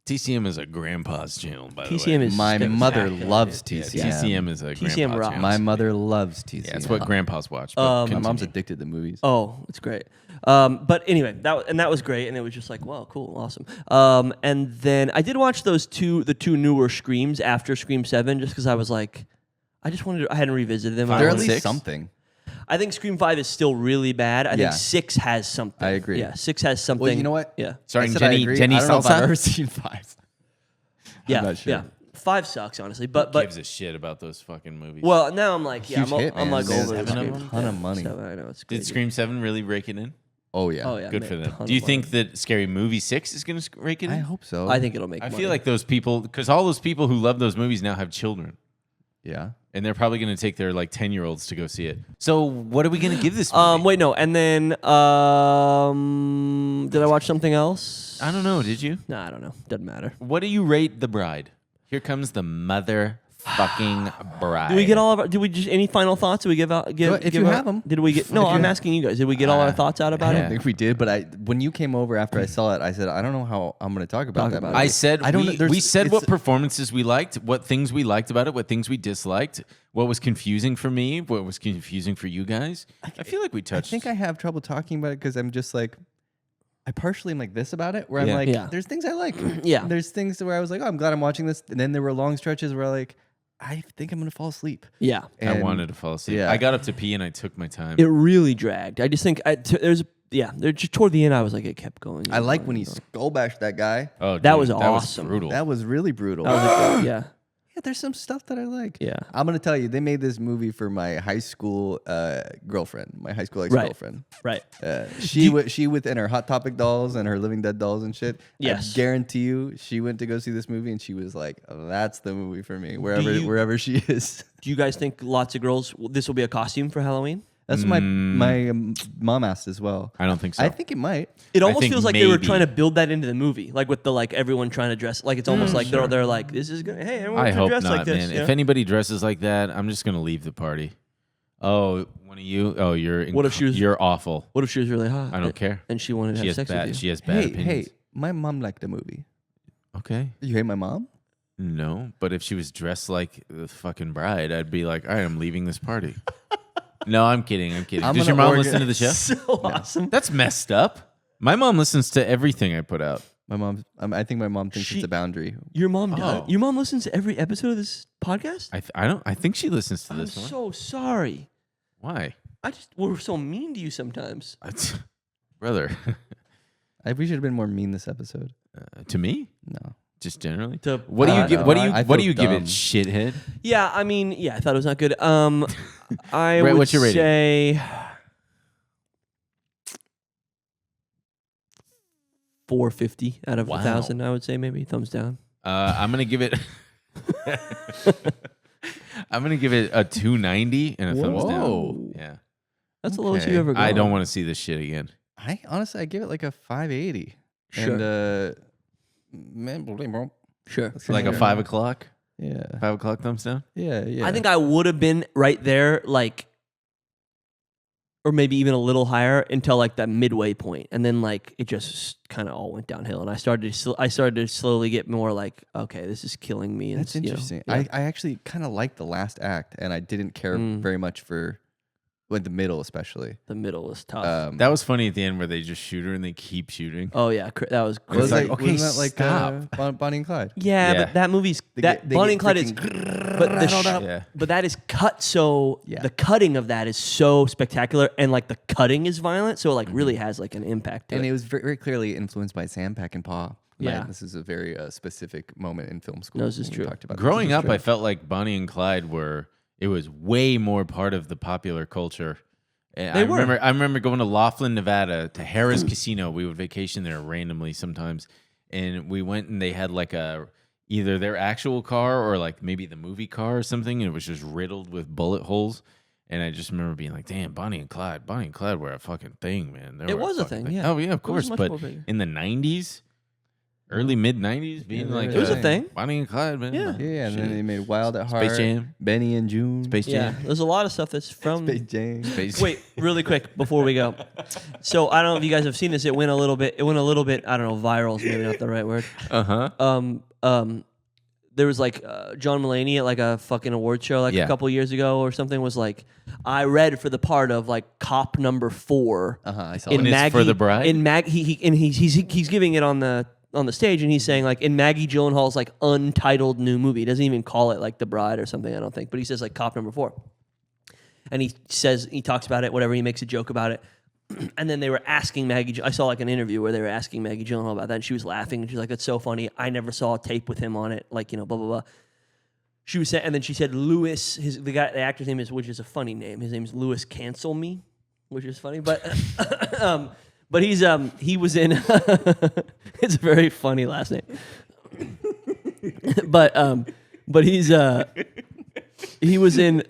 TCM is a grandpa's channel, by the way. TCM is My mother spectacular, loves dude. TCM. Yeah, TCM is a TCM grandpa rocks. channel. My mother loves TCM. Yeah, it's what grandpas watch. But My mom's continue. addicted to movies. Oh, it's great. But anyway, that was great, and it was just like, wow, cool, awesome. And then I did watch the two newer Screams after Scream 7, just because I was like, I hadn't revisited them. They're I at wanted- least something. I think Scream 5 is still really bad. I Yeah. think 6 has something. I agree. Yeah, 6 has something. Well, you know what? Yeah, Starring I said I Jenny agree. Jenny I don't know if I've Salsa. ever seen 5. yeah, not sure. yeah. 5 sucks, honestly. But Gives a shit about those fucking movies. well, now I'm like, yeah, Huge hit, I'm man. like There's over a it. ton of money. I know it's Did crazy. Scream 7 really rake it in? Oh, yeah. Oh yeah, Good made for a them. ton Do you of think money. that Scary Movie 6 is going to rake it in? I hope so. I think it'll make. I money. feel like those people, because all those people who love those movies now have children. Yeah. and they're probably going to take their like 10-year-olds to go see it. So what are we going to give this movie? Wait, no, and then did I watch something else? I don't know. Did you? No, I don't know. Doesn't matter. What do you rate The Bride? Here comes the motherfucking bride. Did we get all of our? Did we just any final thoughts? Did we give out? If you have 'em. Did we get? No, I'm asking you guys. Did we get all our thoughts out about I it? don't think we did, but when you came over after I saw it, I said, I don't know how I'm going to talk about that movie. I said I don't know, we said it's- what performances we liked, what things we liked about it, what things we disliked, what was confusing for me, what was confusing for you guys. I feel like we I touched. think I have trouble talking about it because I'm just like, I partially am like this about it, where I'm Yeah. like, Yeah. there's things I like. Yeah. There's things where I was like, oh, I'm glad I'm watching this. And then there were long stretches where like, I think I'm going to fall asleep. Yeah. I And- wanted to fall asleep. yeah. I got up to pee and I took my time. It really dragged. I just think there's there just toward the end I was like it kept going. I like when he skull bashed that guy. Oh, That dude, was That awesome. was brutal. That was really brutal. That was like, yeah. Yeah, there's some stuff that I like. Yeah. I'm gonna tell you, they made this movie for my high school girlfriend, my high school ex-girlfriend. Right. She within her Hot Topic dolls and her Living Dead dolls and shit. Yes. I guarantee you, she went to go see this movie and she was like, oh, "That's the movie for me." Wherever you- wherever she is. Do you guys think lots of girls this will be a costume for Halloween? That's what my mom asked as well. I don't think so. I think it might. It almost think feels like they were maybe. trying to build that into the movie, like with the like everyone trying to dress like it's almost like they're like this is good. Hey, everyone I should hope dress not, like this. man. you know? If anybody dresses like that, I'm just gonna leave the party. Oh, one of you? Oh, What if she was- You're awful. What if she was really hot? I don't care. And she wanted to She have has sex with bad. you. She has bad Hey, opinions. my mom liked the movie. Okay. You hate my mom? No, but if she was dressed like the fucking bride, I'd be like, all right, I'm leaving this party. No, I'm kidding. I'm kidding. I'm Does your gonna mom listen to the show? So awesome. That's messed up. My mom listens to everything I put out. My mom. I think my mom thinks She- it's a boundary. Your mom does. Oh. Your mom listens to every episode of this podcast. I think she listens to I'm this one. so sorry. Why? We're so mean to you sometimes. Brother. We should have been more mean this episode. To me? No. Just generally? To- What do you I give? know. What do you? I What do feel you give it, dumb. shithead? Yeah, I mean, I thought it was not good. I Right, would what's your rating? say 450 out of Wow. 1,000. I would say maybe thumbs down. I'm gonna give it. I'm gonna give it a 290 and a thumbs Whoa. down. Yeah, That's the lowest Okay. you've ever gone. I don't want to see this shit again. I honestly, I give it like a 580. Sure. And Sure. Like a 5 o'clock, yeah, 5 o'clock thumbs down. yeah. I think I would have been right there, like, or maybe even a little higher until like that midway point, and then like it just kind of all went downhill, and I started to slowly get more like, okay, this is killing me. And That's you know, interesting. yeah. I actually kind of liked the last act, and I didn't care very much for the middle, especially. The middle is tough. That was funny at the end where they just shoot her and they keep shooting. Oh yeah, that was Was crazy. like, okay, wasn't that like stop. Bonnie and Clyde? Yeah, Yeah. but that movie's They that get- they Bonnie get and Clyde is, freaking but the rattled up. Yeah. but that is cut so Yeah. the cutting of that is so spectacular, and like the cutting is violent, so it like really has like an impact. To And it. it was very, very clearly influenced by Sam Peckinpah. Yeah. This is a very specific moment in film school. No, this is when we true. Talked about Growing this. up, I felt like Bonnie and Clyde it was way more part of the popular culture. And They were. I remember going to Laughlin, Nevada, to Harrah's Casino. We would vacation there randomly sometimes, and we went and they had like either their actual car or like maybe the movie car or something, and it was just riddled with bullet holes. And I just remember being like, "Damn, Bonnie and Clyde were a fucking thing, man." They It were was a fucking thing, yeah. Oh yeah, of It was course. much But more bigger. in the '90s, early mid '90s, being Yeah, like it was a thing. Bonnie and Clyde, man. Yeah. Yeah, and then Shit. they made Wild at Space Heart, Jam. Benny and June, Space yeah, Jam. there's a lot of stuff that's from. Space Jam. Space Wait, really quick before we go. So I don't know if you guys have seen this. It went a little bit. I don't know. Viral is maybe not the right word. There was like John Mulaney at like a fucking award show like Yeah. a couple years ago or something. Was like, I read for the part of like cop number 4 I saw in it. it's Maggie for the bride? In he's giving it on the stage, and he's saying like in Maggie Gyllenhaal's like untitled new movie. He doesn't even call it like The Bride or something. I don't think, but he says like cop number 4, and he talks about it. Whatever, he makes a joke about it. And then they were asking Maggie. I saw like an interview where they were asking Maggie Gyllenhaal about that, and she was laughing. And she's like, "That's so funny. I never saw a tape with him on it. Like, you know, blah blah blah." She was saying, and then she said, "Louis, the actor's name is, which is a funny name. His name is Louis Cancel Me, which is funny, but but he was in. It's a very funny last name, but he's He was in.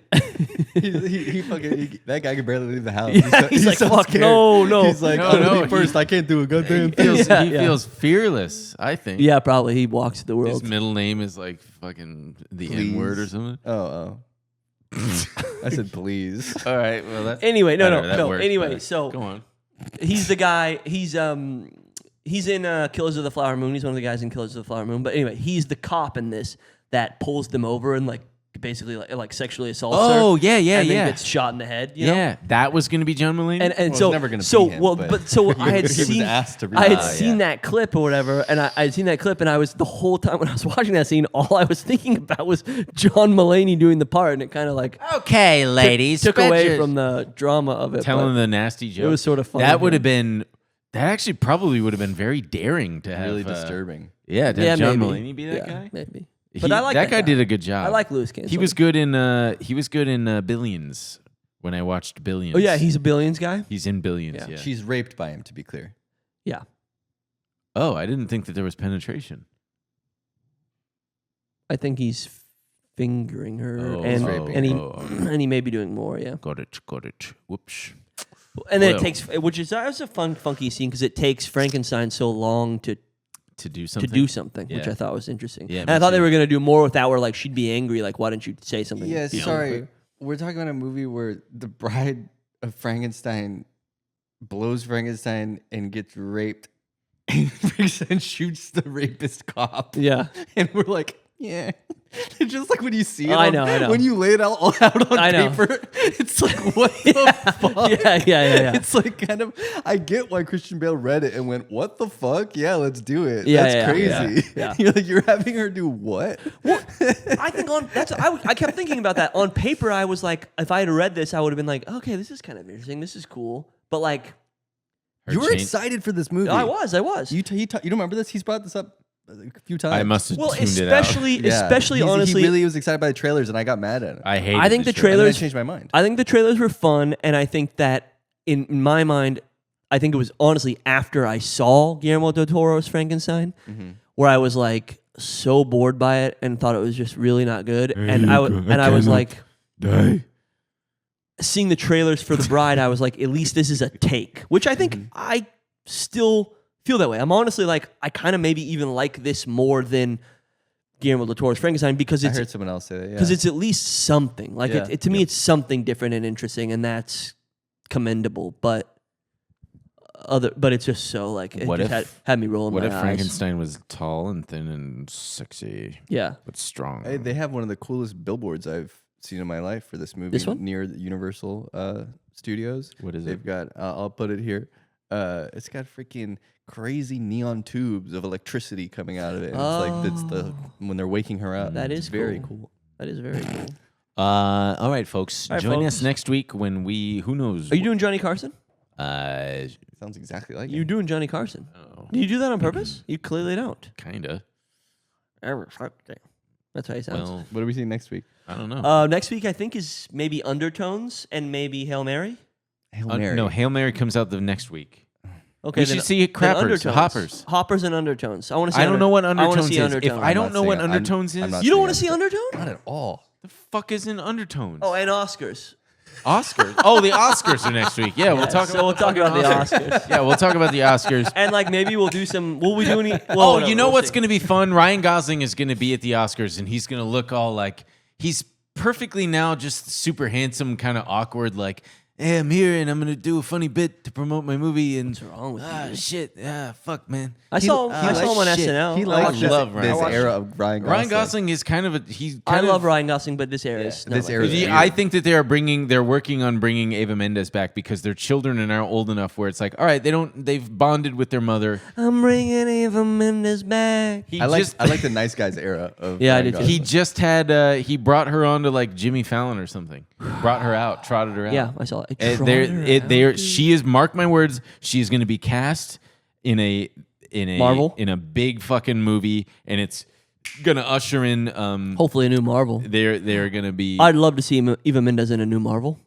That guy can barely leave the house. Yeah, he's like, so fuck, scared. no. He's like, No, first. I can't do a goddamn He thing. feels, Yeah, he yeah. feels fearless, I think. Yeah, probably he walks the His world. middle name is like fucking the Please. N-word or something. Oh. I said please. All right, well that's Anyway, better. That no. works Anyway, better. so go on. he's the guy. He's in Killers of the Flower Moon. He's one of the guys in Killers of the Flower Moon. But anyway, he's the cop in this that pulls them over and like basically like sexually assaults her. Oh yeah, and then yeah. gets shot in the head. You know? Yeah, that was gonna be John Mulaney. And Well, it's so never gonna so be him, well, but- so I had He was seen asked to be I had that. seen that clip or whatever, and I had seen that clip, and I was the whole time when I was watching that scene, all I was thinking about was John Mulaney doing the part, and it kind of like Okay, ladies. took spread away your- from the drama of it. telling but the nasty joke. it was sort of funny. That would have been. That actually probably would have been very daring to have. Really disturbing. Yeah, to yeah, have John maybe. Mulaney be that Yeah, guy. maybe. He- But I like that guy. Did a good job. I like Louis Cannon. He was good in. He was good in Billions. When I watched Billions. Oh yeah, he's a Billions guy. he's in Billions. Yeah. Yeah. She's raped by him, to be clear. Yeah, Oh, I didn't think that there was penetration. I think he's fingering her, Oh, and raping and he oh, oh. and he may be doing more. Yeah, Got it. Whoops. and then Well. it takes, which is that was a fun, funky scene because it takes Frankenstein so long to To do something. which Yeah. I thought was interesting. Yeah, and me I thought they too. were gonna do more with that, where like she'd be angry, like why didn't you say something? Yeah, you know? sorry. We're talking about a movie where the bride of Frankenstein blows Frankenstein and gets raped, and Frankenstein shoots the rapist cop. Yeah, And we're like, yeah. It's just like when you see it. I know. When you lay it all out on I know. paper, it's like, what the fuck? yeah. It's like kind of, I get why Christian Bale read it and went, what the fuck? Yeah, let's do it. Yeah, That's yeah, crazy. yeah. You're like, you're having her do what? I think I kept thinking about that. On paper, I was like, if I had read this, I would have been like, okay, this is kind of interesting. This is cool. But like, Her You were chain- excited for this movie. I was. You don't remember this? He's brought this up a few times. I must have Well, tuned it out. especially He honestly, really was excited by the trailers, and I got mad at him. I hate. I think the And then I trailers. changed my mind. I think the trailers were fun, and I think that in my mind, I think it was honestly after I saw Guillermo del Toro's Frankenstein, where I was like so bored by it and thought it was just really not good, and I was like, seeing the trailers for The Bride, I was like, at least this is a take, which I think I still feel that way. I'm honestly like, I kind of maybe even like this more than Guillermo del Toro's Frankenstein because I it's heard someone else say that. because it's at least something. Like Yeah. to me, it's something different and interesting, and that's commendable. But it's just so like it What just if- had me rolling What my if eyes. Frankenstein was tall and thin and sexy Yeah, but strong? Hey, they have one of the coolest billboards I've seen in my life for this movie. This one? Near the Universal Studios. What is it? They've got. I'll put it here. It's got freaking crazy neon tubes of electricity coming out of it. And it's like that's the when they're waking her up. that It's is very cool. cool. That is very cool. All right, folks. All right, Join folks. us next week when we. Who knows? Are you doing Johnny Carson? Sounds exactly like You it. doing Johnny Carson? Oh, Do you do that on purpose? You clearly don't. kinda. That's how he sounds. Well, What are we seeing next week? I don't know. Next week, I think, is maybe Undertones and maybe Hail Mary. Hail Mary. No, Hail Mary comes out the next week. Okay, We should see Crappers, Hoppers. Hoppers and Undertones. I want to see. I don't know what I wanna Undertones see is. Undertones. If I don't know what saying- Undertones I'm is, not You don't saying want to see Undertone? Not at all. the fuck is in Undertones? Oh, and Oscars. Oscars. Oh, the Oscars are next week. Yeah, we'll talk So about we'll talk about the fucking Oscars. Yeah, we'll talk about the Oscars. And like maybe we'll do some. Will we do any? Well, Oh, whatever, you know we'll what's see. going to be fun? Ryan Gosling is going to be at the Oscars, and he's going to look all like he's perfectly now just super handsome, kind of awkward. Like, hey, I'm here, and I'm going to do a funny bit to promote my movie. And What's wrong with you? shit, fuck, man. I saw him on shit. SNL. He I likes watched this, it. love Ryan this Gosling. era of Ryan Gosling. Ryan Gosling is kind of a he's. I Kind love of, Ryan Gosling, but this era is not This my era is favorite. weird. I think that they're working on bringing Ava Mendes back because their children are now old enough where it's like, all right, they've bonded with their mother. I'm bringing Eva Mendes back. He I like just the nice guys era of Yeah, I Ryan did too. Gosling. he just had he brought her on to like Jimmy Fallon or something. Brought her out, trotted her out. Yeah, I saw it. She is, mark my words, she is going to be cast in a Marvel? in a big fucking movie, and it's going to usher in. Hopefully a new Marvel. They're going to be. I'd love to see Eva Mendes in a new Marvel.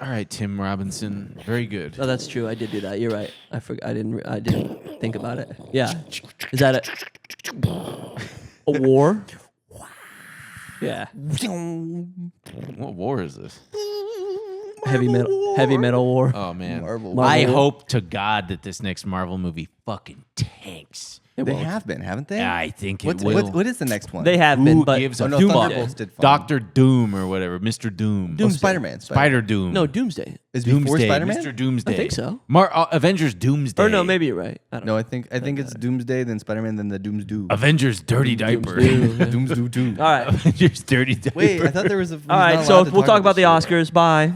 All right, Tim Robinson, very good. Oh, that's true. I did do that. You're right. I forgot. I didn't think about it. Yeah. Is that a war? Yeah. What war is this? Heavy metal war. Oh man, Marvel. I War. hope to God that this next Marvel movie fucking tanks. It They won't. have been, haven't they? I think it What's, will. what is the next one? They have Who been, but gives a Oh, no, Doomsday. Thunderbolts did fine. Doctor Doom or whatever, Mr. Doom. Oh, Spider-Man. Spider Doom. No, Doomsday. Is before Doomsday. Spider-Man? Mr. Doomsday. I think so. Avengers Doomsday. Or no, maybe you're right. I don't No, know. I think it's Doomsday, then Spider-Man, then the Doomsdoo. Avengers Dirty Diaper. Doomsdoo 2. All right. Avengers Dirty Diaper. Wait, I thought there was a. All right, so we'll talk about the Oscars. Bye.